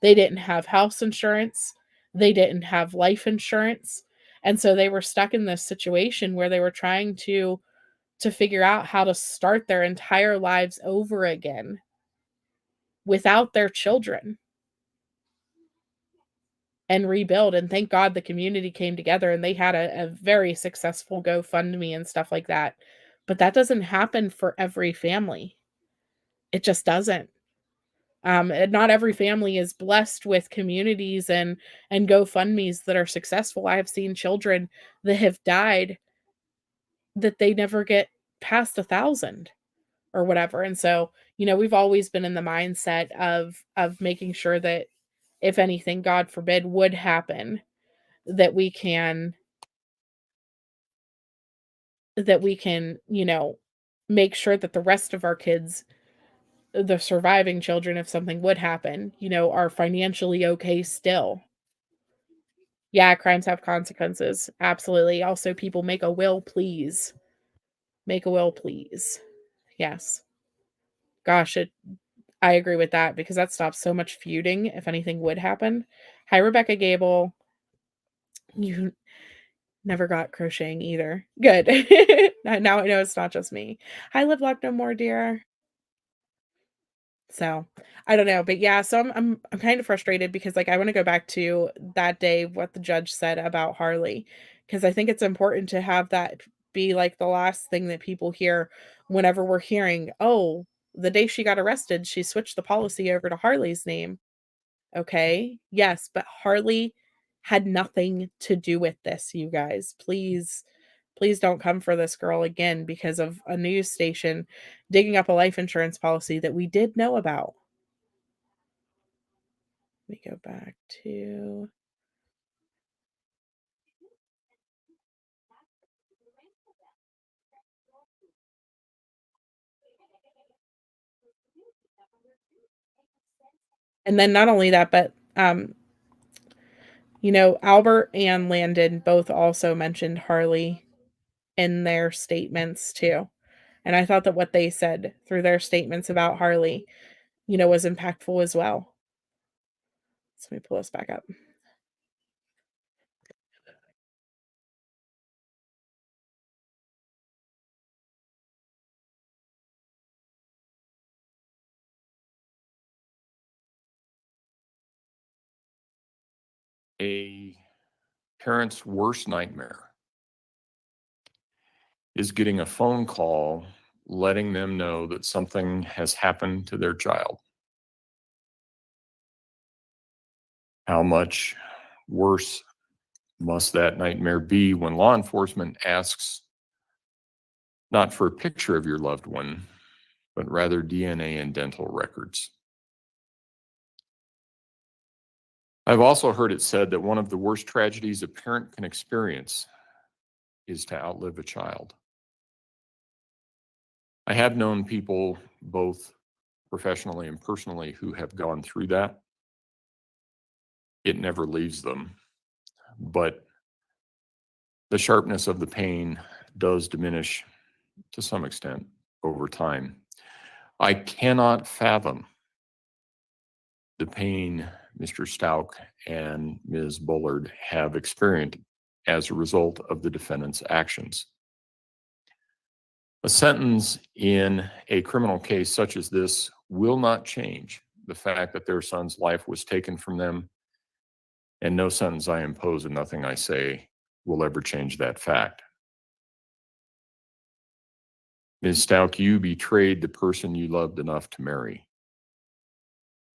they didn't have house insurance, they didn't have life insurance, and so they were stuck in this situation where they were trying to figure out how to start their entire lives over again without their children and rebuild. And thank God the community came together and they had a very successful GoFundMe and stuff like that. But that doesn't happen for every family. It just doesn't. And not every family is blessed with communities and GoFundMes that are successful. I have seen children that have died that they never get past 1,000 or whatever. And so, we've always been in the mindset of making sure that if anything, God forbid, would happen, that we can, make sure that the rest of our kids, the surviving children, if something would happen, are financially okay still. Yeah, crimes have consequences. Absolutely. Also, people, make a will, please. Make a will, please. Yes. Gosh, I agree with that because that stops so much feuding if anything would happen. Hi, Rebecca Gable. You never got crocheting either. Good. Now I know it's not just me. Hi, Live Lock No More, dear. So I don't know, but yeah, so I'm kind of frustrated because I want to go back to that day, what the judge said about Harley, because I think it's important to have that be the last thing that people hear whenever we're hearing, oh, the day she got arrested, she switched the policy over to Harley's name. Okay. Yes, but Harley had nothing to do with this, you guys. Please, please don't come for this girl again because of a news station digging up a life insurance policy that we did know about. Let me go back to. And then not only that, but Albert and Landon both also mentioned Harley in their statements too. And I thought that what they said through their statements about Harley, was impactful as well. So let me pull this back up. A parent's worst nightmare is getting a phone call letting them know that something has happened to their child. How much worse must that nightmare be when law enforcement asks not for a picture of your loved one, but rather DNA and dental records? I've also heard it said that one of the worst tragedies a parent can experience is to outlive a child. I have known people, both professionally and personally, who have gone through that. It never leaves them, but the sharpness of the pain does diminish to some extent over time. I cannot fathom the pain Mr. Stauch and Ms. Bullard have experienced as a result of the defendant's actions. A sentence in a criminal case such as this will not change the fact that their son's life was taken from them, and no sentence I impose and nothing I say will ever change that fact. Ms. Stauch, you betrayed the person you loved enough to marry.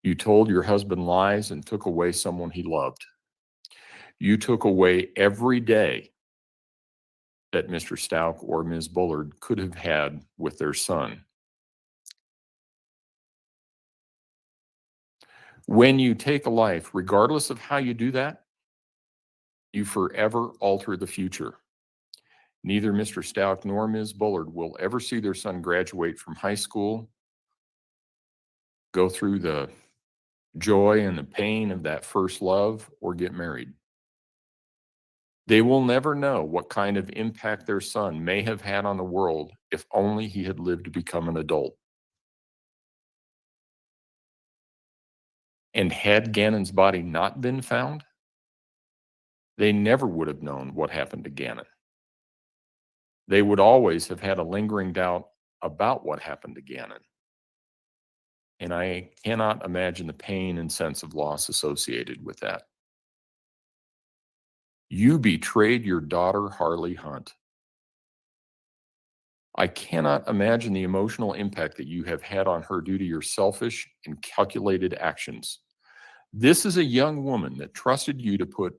You told your husband lies and took away someone he loved. You took away every day that Mr. Stauch or Ms. Bullard could have had with their son. When you take a life, regardless of how you do that, you forever alter the future. Neither Mr. Stauch nor Ms. Bullard will ever see their son graduate from high school, go through the joy and the pain of that first love, or get married. They will never know what kind of impact their son may have had on the world if only he had lived to become an adult. And had Gannon's body not been found, they never would have known what happened to Gannon. They would always have had a lingering doubt about what happened to Gannon. And I cannot imagine the pain and sense of loss associated with that. You betrayed your daughter, Harley Hunt. I cannot imagine the emotional impact that you have had on her due to your selfish and calculated actions. This is a young woman that trusted you to put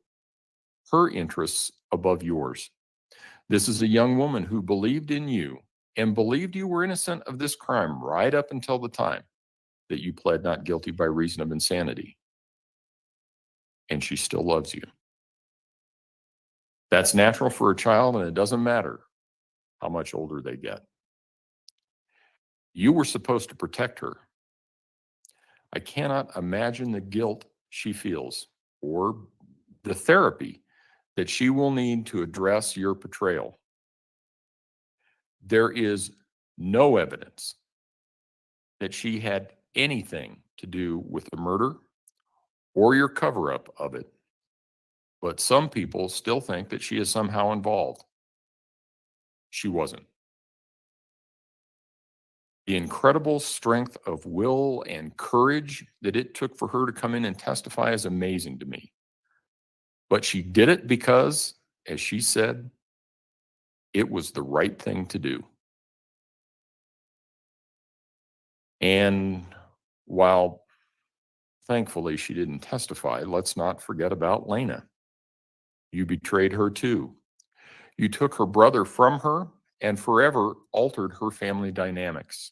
her interests above yours. This is a young woman who believed in you and believed you were innocent of this crime right up until the time that you pled not guilty by reason of insanity. And she still loves you. That's natural for a child, and it doesn't matter how much older they get. You were supposed to protect her. I cannot imagine the guilt she feels or the therapy that she will need to address your betrayal. There is no evidence that she had anything to do with the murder or your cover-up of it, but some people still think that she is somehow involved. She wasn't. The incredible strength of will and courage that it took for her to come in and testify is amazing to me. But she did it because, as she said, it was the right thing to do. And while thankfully she didn't testify, let's not forget about Lena. You betrayed her too. You took her brother from her and forever altered her family dynamics.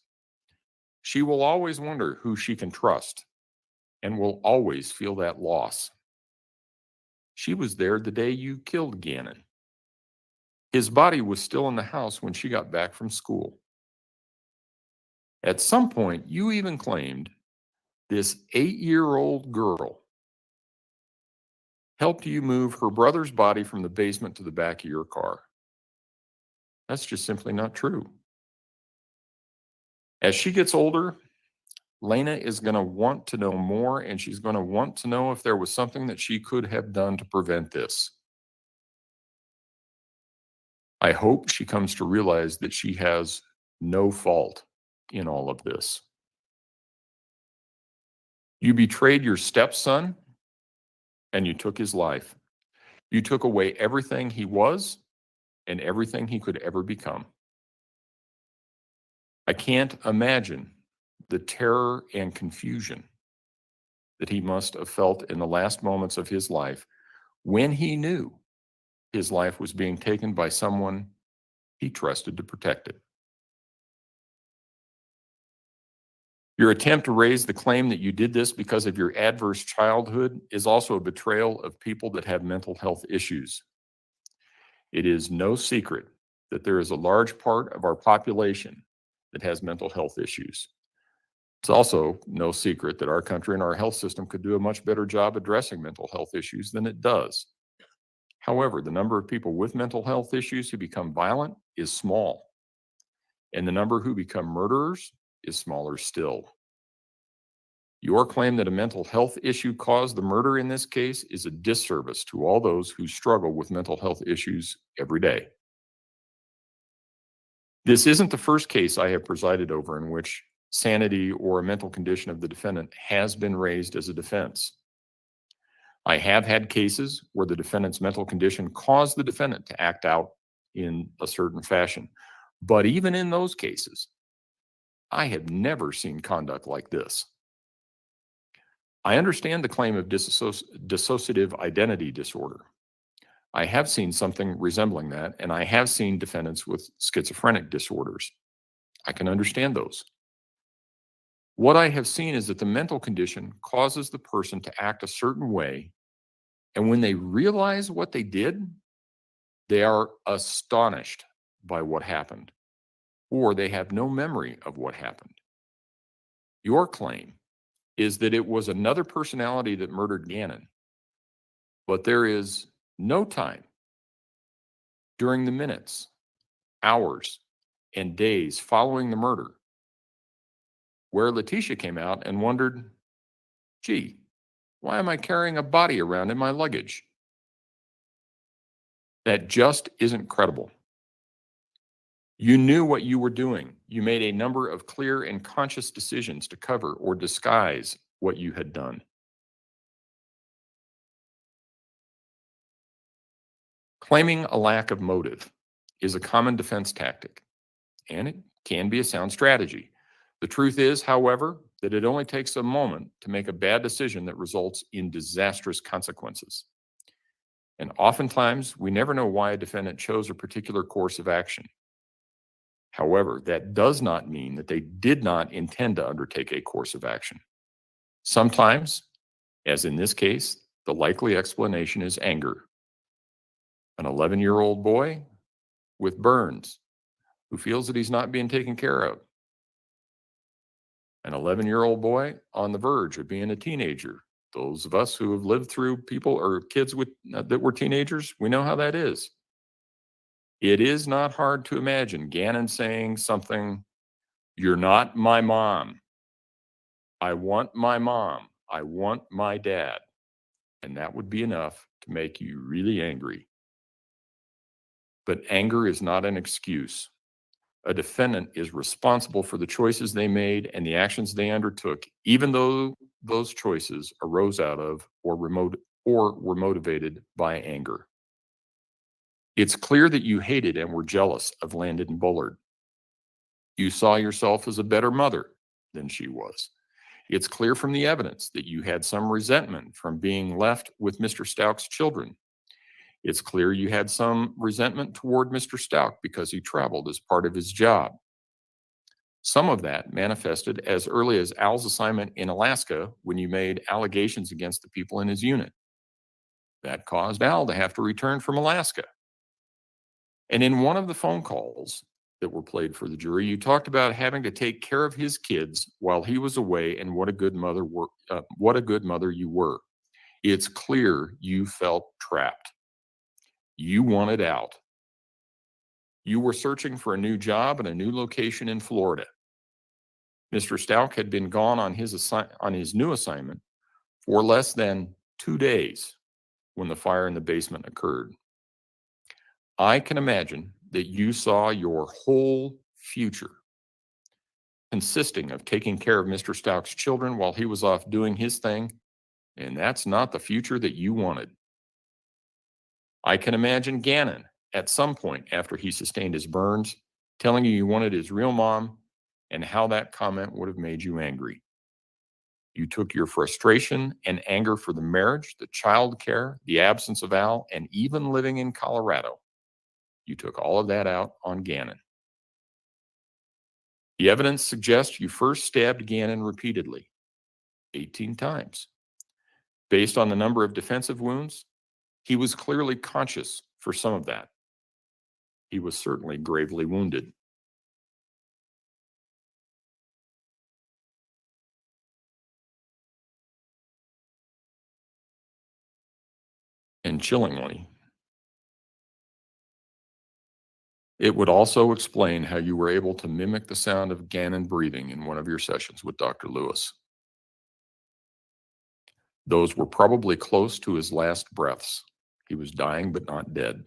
She will always wonder who she can trust and will always feel that loss. She was there the day you killed Gannon. His body was still in the house when she got back from school. At some point, you even claimed this 8-year-old girl helped you move her brother's body from the basement to the back of your car. That's just simply not true. As she gets older, Lena is going to want to know more, and she's going to want to know if there was something that she could have done to prevent this. I hope she comes to realize that she has no fault in all of this. You betrayed your stepson, and you took his life. You took away everything he was and everything he could ever become. I can't imagine the terror and confusion that he must have felt in the last moments of his life when he knew his life was being taken by someone he trusted to protect it. Your attempt to raise the claim that you did this because of your adverse childhood is also a betrayal of people that have mental health issues. It is no secret that there is a large part of our population that has mental health issues. It's also no secret that our country and our health system could do a much better job addressing mental health issues than it does. However, the number of people with mental health issues who become violent is small, and the number who become murderers is smaller still. Your claim that a mental health issue caused the murder in this case is a disservice to all those who struggle with mental health issues every day. This isn't the first case I have presided over in which sanity or a mental condition of the defendant has been raised as a defense. I have had cases where the defendant's mental condition caused the defendant to act out in a certain fashion. But even in those cases, I have never seen conduct like this. I understand the claim of dissociative identity disorder. I have seen something resembling that, and I have seen defendants with schizophrenic disorders. I can understand those. What I have seen is that the mental condition causes the person to act a certain way, and when they realize what they did, they are astonished by what happened, or they have no memory of what happened. Your claim is that it was another personality that murdered Gannon, but there is no time during the minutes, hours, and days following the murder where Letecia came out and wondered, gee, why am I carrying a body around in my luggage? That just isn't credible. You knew what you were doing. You made a number of clear and conscious decisions to cover or disguise what you had done. Claiming a lack of motive is a common defense tactic, and it can be a sound strategy. The truth is, however, that it only takes a moment to make a bad decision that results in disastrous consequences. And oftentimes, we never know why a defendant chose a particular course of action. However, that does not mean that they did not intend to undertake a course of action. Sometimes, as in this case, the likely explanation is anger. An 11-year-old boy with burns who feels that he's not being taken care of. An 11-year-old boy on the verge of being a teenager. Those of us who have lived through people or kids with that were teenagers, we know how that is. It is not hard to imagine Gannon saying something, "You're not my mom. I want my mom. I want my dad." And that would be enough to make you really angry. But anger is not an excuse. A defendant is responsible for the choices they made and the actions they undertook, even though those choices arose out of or were motivated by anger. It's clear that you hated and were jealous of Landon Bullard. You saw yourself as a better mother than she was. It's clear from the evidence that you had some resentment from being left with Mr. Stauch's children. It's clear you had some resentment toward Mr. Stauch because he traveled as part of his job. Some of that manifested as early as Al's assignment in Alaska when you made allegations against the people in his unit. That caused Al to have to return from Alaska. And in one of the phone calls that were played for the jury, you talked about having to take care of his kids while he was away and what a good mother you were. It's clear you felt trapped. You wanted out. You were searching for a new job and a new location in Florida. Mr. Stauch had been gone on his new assignment for less than 2 days when the fire in the basement occurred. I can imagine that you saw your whole future consisting of taking care of Mr. Stauch's children while he was off doing his thing, and that's not the future that you wanted. I can imagine Gannon at some point after he sustained his burns telling you wanted his real mom and how that comment would have made you angry. You took your frustration and anger for the marriage, the child care, the absence of Al, and even living in Colorado. You took all of that out on Gannon. The evidence suggests you first stabbed Gannon repeatedly, 18 times. Based on the number of defensive wounds, he was clearly conscious for some of that. He was certainly gravely wounded. And chillingly, it would also explain how you were able to mimic the sound of Gannon breathing in one of your sessions with Dr. Lewis. Those were probably close to his last breaths. He was dying but not dead.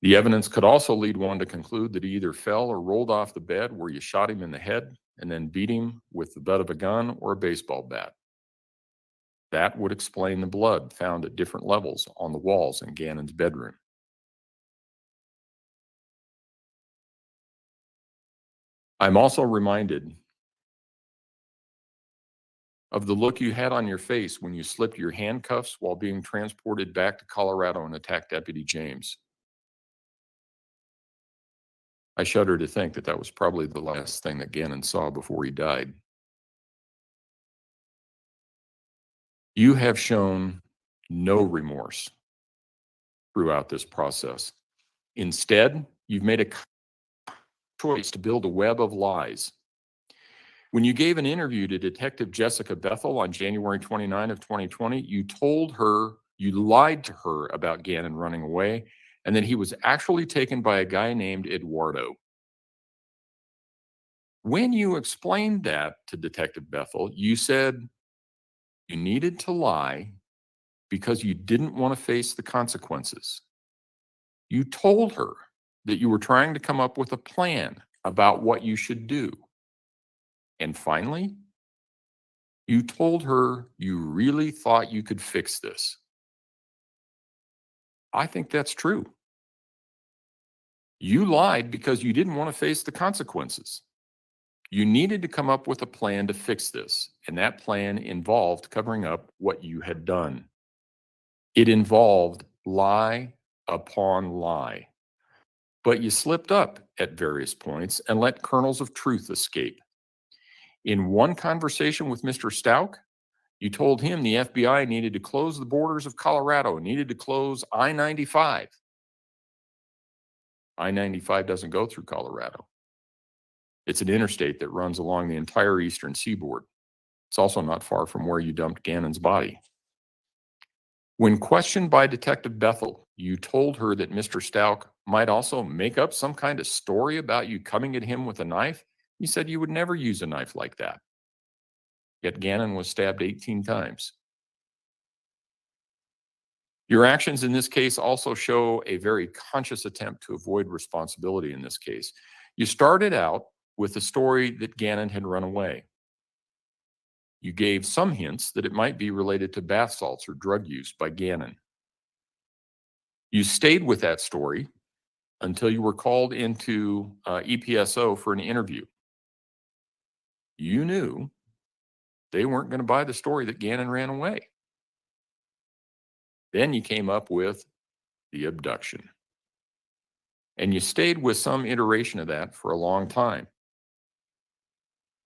The evidence could also lead one to conclude that he either fell or rolled off the bed where you shot him in the head and then beat him with the butt of a gun or a baseball bat. That would explain the blood found at different levels on the walls in Gannon's bedroom. I'm also reminded of the look you had on your face when you slipped your handcuffs while being transported back to Colorado and attacked Deputy James. I shudder to think that that was probably the last thing that Gannon saw before he died. You have shown no remorse throughout this process. Instead, you've made a choice to build a web of lies. When you gave an interview to Detective Jessica Bethel on January 29 of 2020, you told her, you lied to her about Gannon running away and that he was actually taken by a guy named Eduardo. When you explained that to Detective Bethel, you said you needed to lie because you didn't want to face the consequences. You told her that you were trying to come up with a plan about what you should do. And finally, you told her you really thought you could fix this. I think that's true. You lied because you didn't want to face the consequences. You needed to come up with a plan to fix this, and that plan involved covering up what you had done. It involved lie upon lie. But you slipped up at various points and let kernels of truth escape. In one conversation with Mr. Stauch, you told him the FBI needed to close the borders of Colorado, needed to close I-95. I-95 doesn't go through Colorado. It's an interstate that runs along the entire eastern seaboard. It's also not far from where you dumped Gannon's body. When questioned by Detective Bethel, you told her that Mr. Stauch might also make up some kind of story about you coming at him with a knife. You said you would never use a knife like that. Yet Gannon was stabbed 18 times. Your actions in this case also show a very conscious attempt to avoid responsibility in this case. You started out with the story that Gannon had run away. You gave some hints that it might be related to bath salts or drug use by Gannon. You stayed with that story until you were called into EPSO for an interview. You knew they weren't going to buy the story that Gannon ran away. Then you came up with the abduction. And you stayed with some iteration of that for a long time.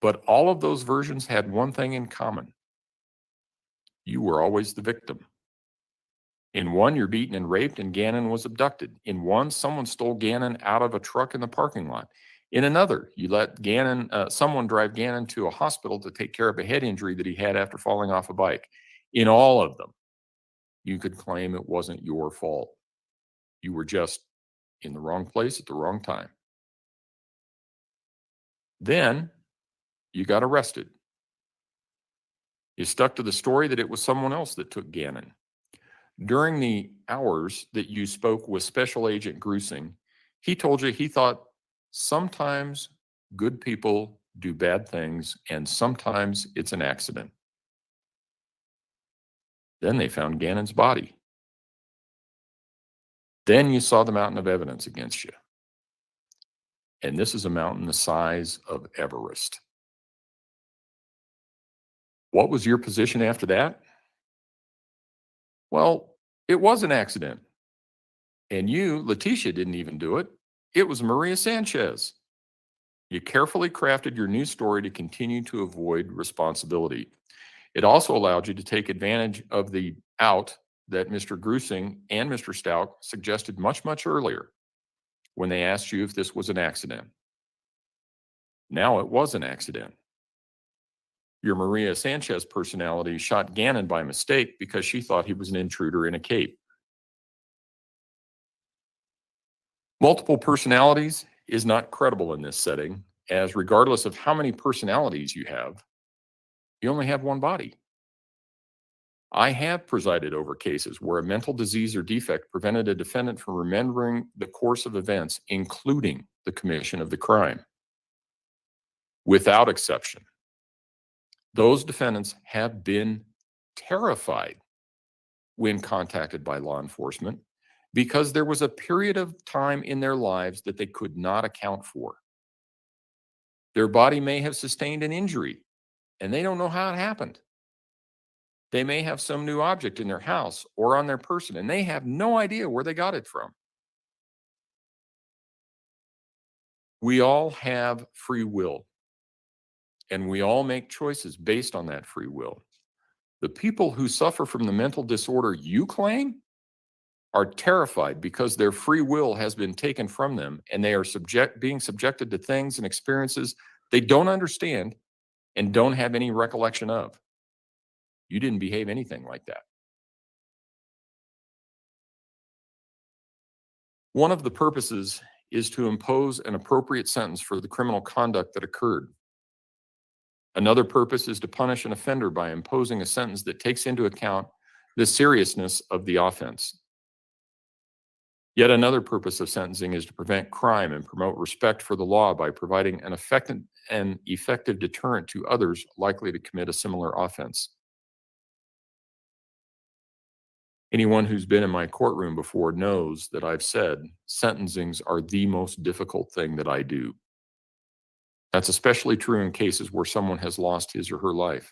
But all of those versions had one thing in common. You were always the victim. In one, you're beaten and raped and Gannon was abducted. In one, someone stole Gannon out of a truck in the parking lot. In another, you let someone drive Gannon to a hospital to take care of a head injury that he had after falling off a bike. In all of them, you could claim it wasn't your fault. You were just in the wrong place at the wrong time. Then you got arrested. You stuck to the story that it was someone else that took Gannon. During the hours that you spoke with Special Agent Grusing, he told you he thought sometimes good people do bad things and sometimes it's an accident. Then they found Gannon's body. Then you saw the mountain of evidence against you. And this is a mountain the size of Everest. What was your position after that? Well, it was an accident. And you, Letecia, didn't even do it. It was Maria Sanchez. You carefully crafted your news story to continue to avoid responsibility. It also allowed you to take advantage of the out that Mr. Grusing and Mr. Stauch suggested much, much earlier when they asked you if this was an accident. Now it was an accident. Your Maria Sanchez personality shot Gannon by mistake because she thought he was an intruder in a cape. Multiple personalities is not credible in this setting, as regardless of how many personalities you have, you only have one body. I have presided over cases where a mental disease or defect prevented a defendant from remembering the course of events, including the commission of the crime. Without exception, those defendants have been terrified when contacted by law enforcement because there was a period of time in their lives that they could not account for. Their body may have sustained an injury and they don't know how it happened. They may have some new object in their house or on their person, and they have no idea where they got it from. We all have free will, and we all make choices based on that free will. The people who suffer from the mental disorder you claim are terrified because their free will has been taken from them, and they are being subjected to things and experiences they don't understand and don't have any recollection of. You didn't behave anything like that. One of the purposes is to impose an appropriate sentence for the criminal conduct that occurred. Another purpose is to punish an offender by imposing a sentence that takes into account the seriousness of the offense. Yet another purpose of sentencing is to prevent crime and promote respect for the law by providing an effective deterrent to others likely to commit a similar offense. Anyone who's been in my courtroom before knows that I've said sentencings are the most difficult thing that I do. That's especially true in cases where someone has lost his or her life.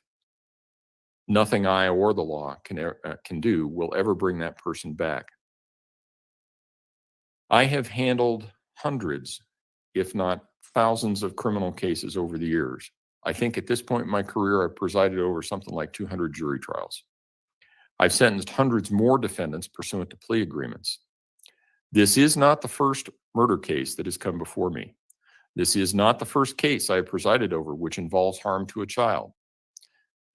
Nothing I or the law can do will ever bring that person back. I have handled hundreds, if not thousands, of criminal cases over the years. I think at this point in my career, I've presided over something like 200 jury trials. I've sentenced hundreds more defendants pursuant to plea agreements. This is not the first murder case that has come before me. This is not the first case I have presided over which involves harm to a child.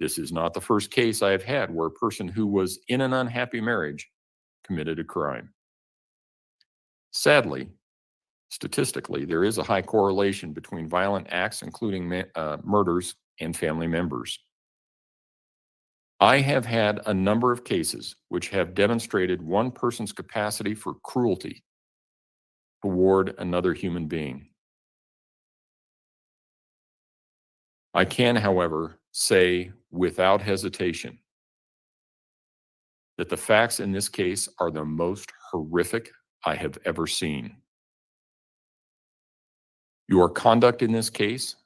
This is not the first case I have had where a person who was in an unhappy marriage committed a crime. Sadly, statistically, there is a high correlation between violent acts, including murders, and family members. I have had a number of cases which have demonstrated one person's capacity for cruelty toward another human being. I can, however, say without hesitation that the facts in this case are the most horrific I have ever seen. Your conduct in this case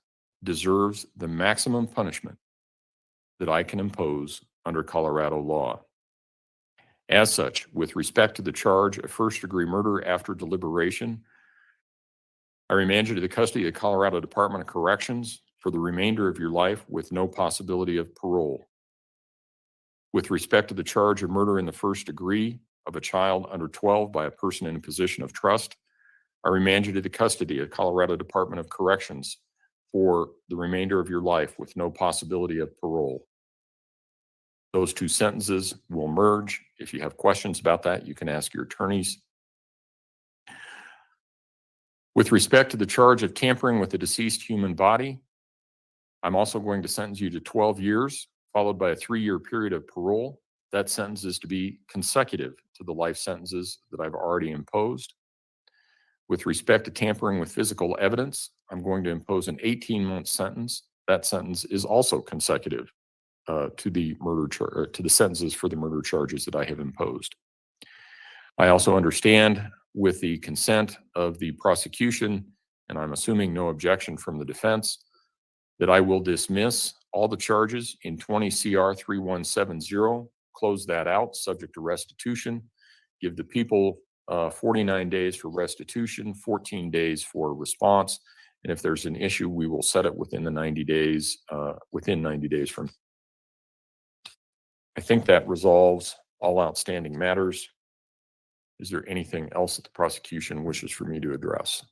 deserves the maximum punishment that I can impose under Colorado law. As such, with respect to the charge of first-degree murder after deliberation, I remand you to the custody of the Colorado Department of Corrections for the remainder of your life with no possibility of parole. With respect to the charge of murder in the first degree of a child under 12 by a person in a position of trust, I remand you to the custody of the Colorado Department of Corrections for the remainder of your life with no possibility of parole. Those two sentences will merge. If you have questions about that, you can ask your attorneys. With respect to the charge of tampering with a deceased human body, I'm also going to sentence you to 12 years, followed by a 3-year period of parole. That sentence is to be consecutive to the life sentences that I've already imposed. With respect to tampering with physical evidence, I'm going to impose an 18-month sentence. That sentence is also consecutive to the sentences for the murder charges that I have imposed. I also understand, with the consent of the prosecution, and I'm assuming no objection from the defense, that I will dismiss all the charges in 20 CR 3170, close that out subject to restitution, give the people 49 days for restitution, 14 days for response, and if there's an issue, we will set it within 90 days from. I think that resolves all outstanding matters. Is there anything else that the prosecution wishes for me to address?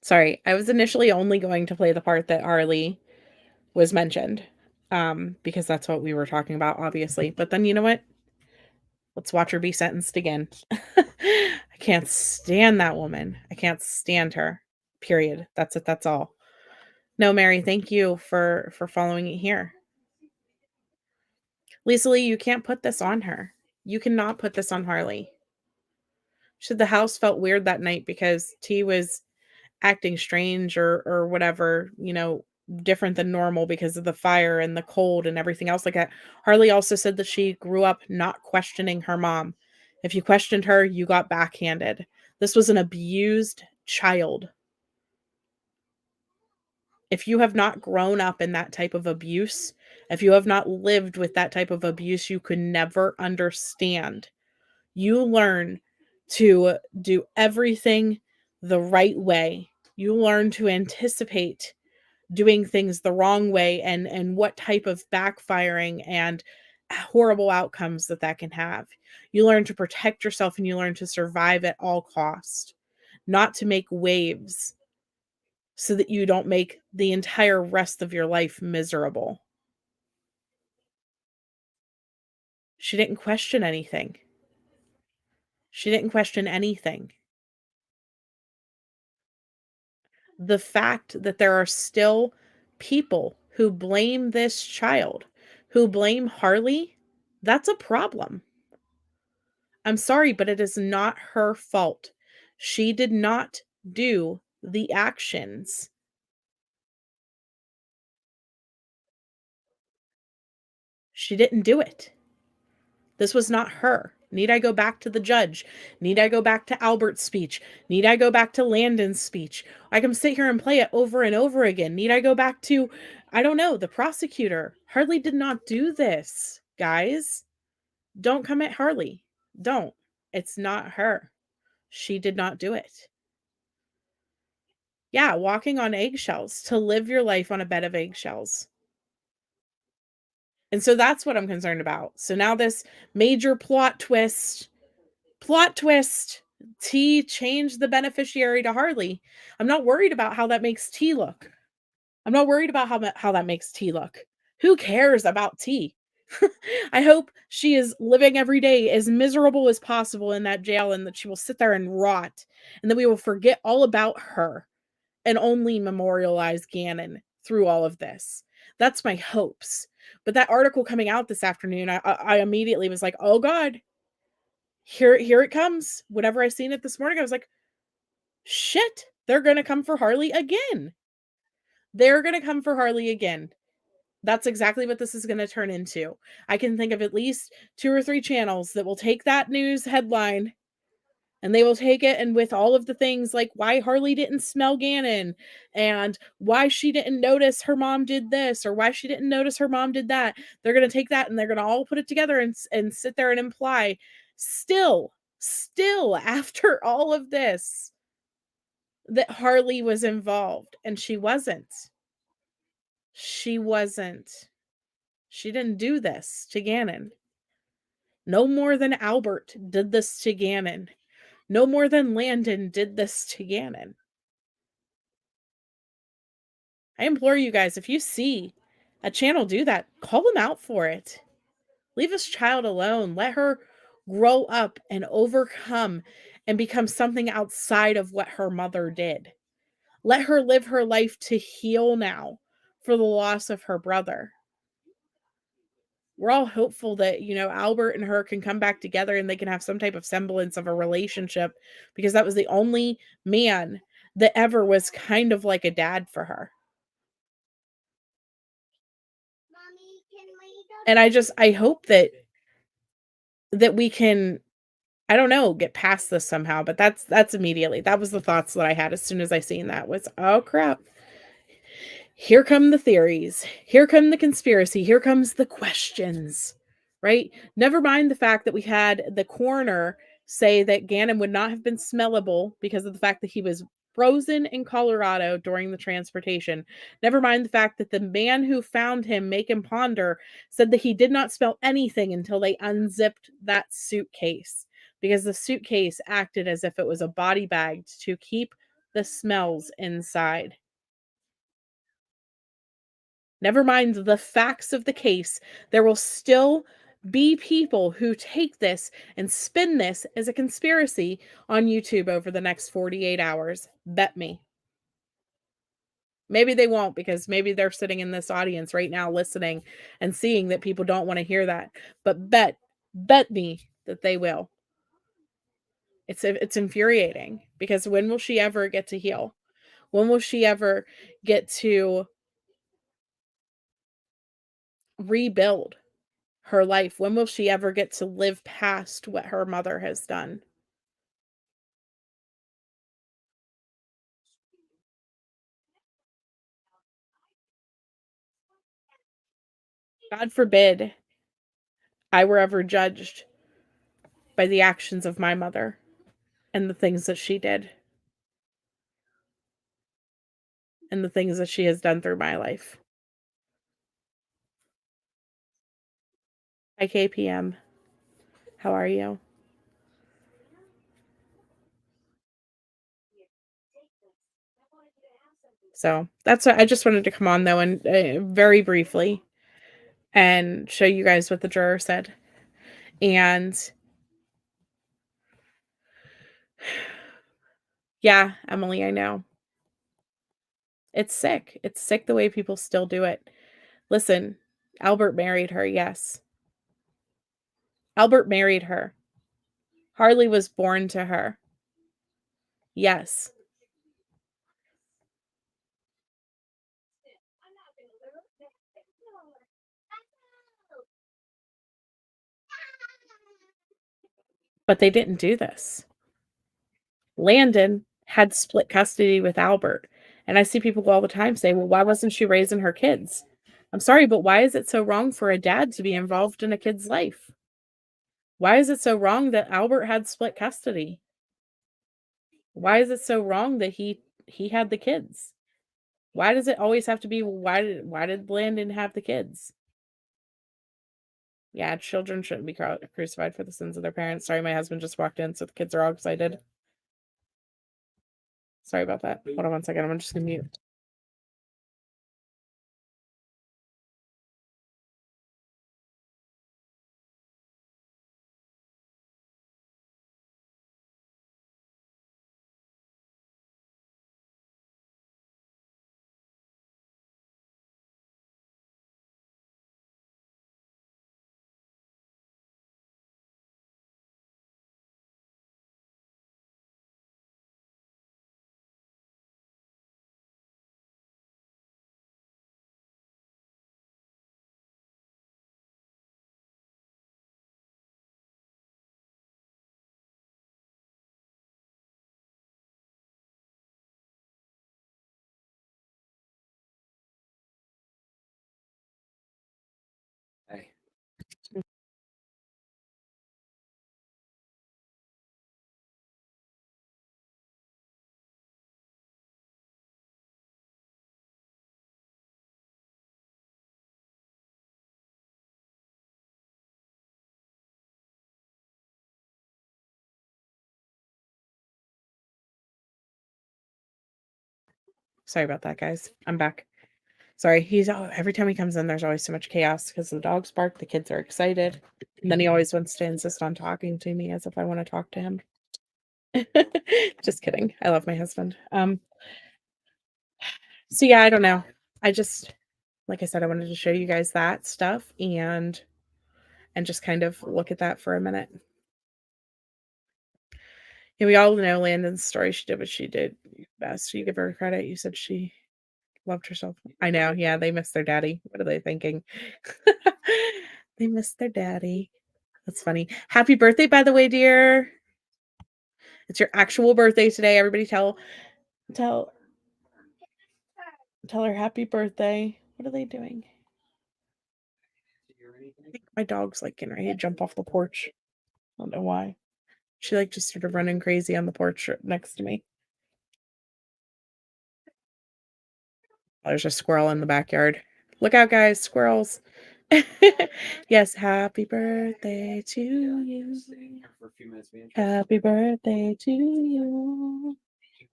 Sorry, I was initially only going to play the part that Arlie was mentioned, because that's what we were talking about, obviously. But then you know what? Let's watch her be sentenced again. I can't stand that woman. I can't stand her. Period. That's it. That's all. No, Mary, thank you for following it here. Lisa Lee, you can't put this on her. You cannot put this on Harley. Should the house felt weird that night because T was acting strange or whatever, different than normal because of the fire and the cold and everything else like that. Harley also said that she grew up not questioning her mom. If you questioned her, you got backhanded. This was an abused child. If you have not grown up in that type of abuse, if you have not lived with that type of abuse, you could never understand. You learn to do everything the right way. You learn to anticipate doing things the wrong way and what type of backfiring and horrible outcomes that can have. You learn to protect yourself and you learn to survive at all cost, not to make waves so that you don't make the entire rest of your life miserable. She didn't question anything. She didn't question anything. The fact that there are still people who blame this child, who blame Harley, that's a problem. I'm sorry, but it is not her fault. She did not do the actions. She didn't do it. This was not her. Need I go back to the judge? Need I go back to Albert's speech? Need I go back to Landon's speech? I can sit here and play it over and over again. Need I go back to, I don't know, the prosecutor? Harley did not do this, guys. Don't come at Harley. Don't. It's not her. She did not do it. Yeah, walking on eggshells, to live your life on a bed of eggshells. And so that's what I'm concerned about. So now this major plot twist, T changed the beneficiary to Harley. I'm not worried about how that makes T look. I'm not worried about how that makes T look. Who cares about T? I hope she is living every day as miserable as possible in that jail and that she will sit there and rot and that we will forget all about her and only memorialize Gannon through all of this. That's my hopes. But that article coming out this afternoon, I immediately was like, oh God, here it comes. Whenever I seen it this morning, I was like, shit, they're going to come for Harley again. They're going to come for Harley again. That's exactly what this is going to turn into. I can think of at least 2 or 3 channels that will take that news headline and they will take it, and with all of the things like why Harley didn't smell Gannon and why she didn't notice her mom did this or why she didn't notice her mom did that, they're going to take that and they're going to all put it together and sit there and imply still after all of this that Harley was involved, and she wasn't. She wasn't. She didn't do this to Gannon. No more than Albert did this to Gannon. No more than Landon did this to Gannon. I implore you guys, if you see a channel do that, call them out for it. Leave this child alone. Let her grow up and overcome and become something outside of what her mother did. Let her live her life to heal now for the loss of her brother. We're all hopeful that, Albert and her can come back together and they can have some type of semblance of a relationship, because that was the only man that ever was kind of like a dad for her. And I hope that we can, I don't know, get past this somehow, but that's immediately, that was the thoughts that I had as soon as I seen that was, oh crap. Here come the theories. Here come the conspiracy. Here comes the questions, right? Never mind the fact that we had the coroner say that Gannon would not have been smellable because of the fact that he was frozen in Colorado during the transportation. Never mind the fact that the man who found him, Macon Ponder, said that he did not smell anything until they unzipped that suitcase, because the suitcase acted as if it was a body bag to keep the smells inside. Never mind the facts of the case, there will still be people who take this and spin this as a conspiracy on YouTube over the next 48 hours. Bet me. Maybe they won't, because maybe they're sitting in this audience right now listening and seeing that people don't want to hear that. But bet me that they will. It's infuriating, because when will she ever get to heal? When will she ever get to rebuild her life? When will she ever get to live past what her mother has done? God forbid I were ever judged by the actions of my mother and the things that she did and the things that she has done through my life. Hi, KPM. How are you? So that's what I just wanted to come on, though, and very briefly and show you guys what the juror said. And yeah, Emily, I know. It's sick. It's sick the way people still do it. Listen, Albert married her, yes. Albert married her. Harley was born to her. Yes. But they didn't do this. Landon had split custody with Albert. And I see people all the time say, well, why wasn't she raising her kids? I'm sorry, but why is it so wrong for a dad to be involved in a kid's life? Why is it so wrong that Albert had split custody? Why is it so wrong that he had the kids? Why does it always have to be, why did Landon have the kids? Yeah, children shouldn't be crucified for the sins of their parents. Sorry, my husband just walked in, so the kids are all excited. Sorry about that. Hold on one second. I'm just gonna mute. Hey. Sorry about that, guys. I'm back. Sorry, every time he comes in, there's always so much chaos because the dogs bark, the kids are excited, and then he always wants to insist on talking to me as if I want to talk to him. Just kidding. I love my husband. So yeah, I don't know. I just, like I said, I wanted to show you guys that stuff and just kind of look at that for a minute. Yeah, we all know Landon's story. She did what she did best. You give her credit. You said she loved herself. I know. Yeah, they miss their daddy. What are they thinking? They miss their daddy. That's funny. Happy birthday, by the way, dear. It's your actual birthday today. Everybody tell her happy birthday. What are they doing? I think my dog's like getting ready to jump off the porch. I don't know why. She like just started running crazy on the porch next to me. There's a squirrel in the backyard. Look out, guys, squirrels. Yes, happy birthday to you. Happy birthday to you.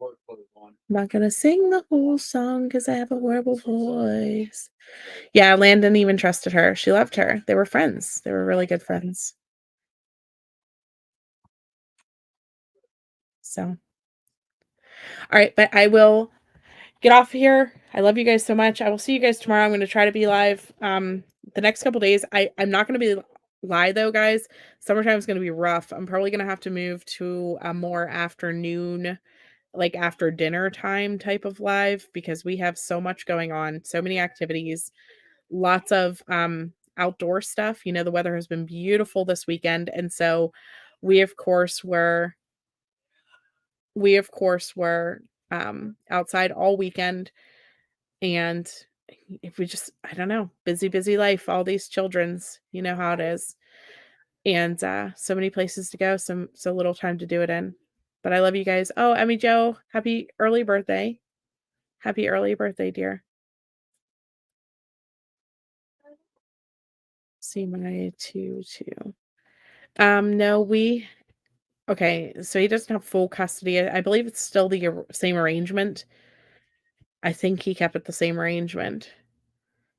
I'm not gonna sing the whole song because I have a horrible voice. Yeah, Landon even trusted her. She loved her. They were friends. They were really good friends. So, all right, but I will get off here. I love you guys so much. I will see you guys tomorrow. I'm going to try to be live the next couple days. I'm not going to be live though, guys. Summertime is going to be rough. I'm probably going to have to move to a more afternoon, like after dinner time type of live, because we have so much going on, so many activities, lots of outdoor stuff. You know, the weather has been beautiful this weekend, and so we of course were outside all weekend. And if we just, I don't know, busy life, all these children's, you know how it is. And so many places to go, so little time to do it in. But I love you guys. Oh, Emmy Joe, happy early birthday. Happy early birthday, dear. See my 2. No, okay, so he doesn't have full custody. I believe it's still the same arrangement. I think he kept it the same arrangement.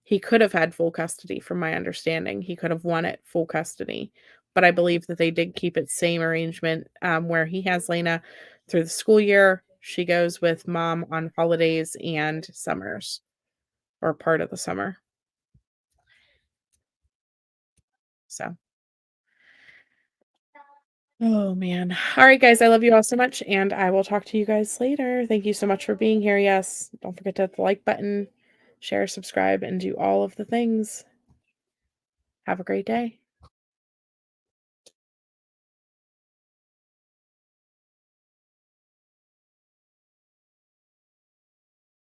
He could have had full custody from my understanding. He could have won it full custody, but I believe that they did keep it same arrangement, where he has Lena through the school year. She goes with mom on holidays and summers, or part of the summer. So, oh man. All right, guys, I love you all so much, and I will talk to you guys later. Thank you so much for being here. Yes, don't forget to hit the like button, share, subscribe, and do all of the things. Have a great day.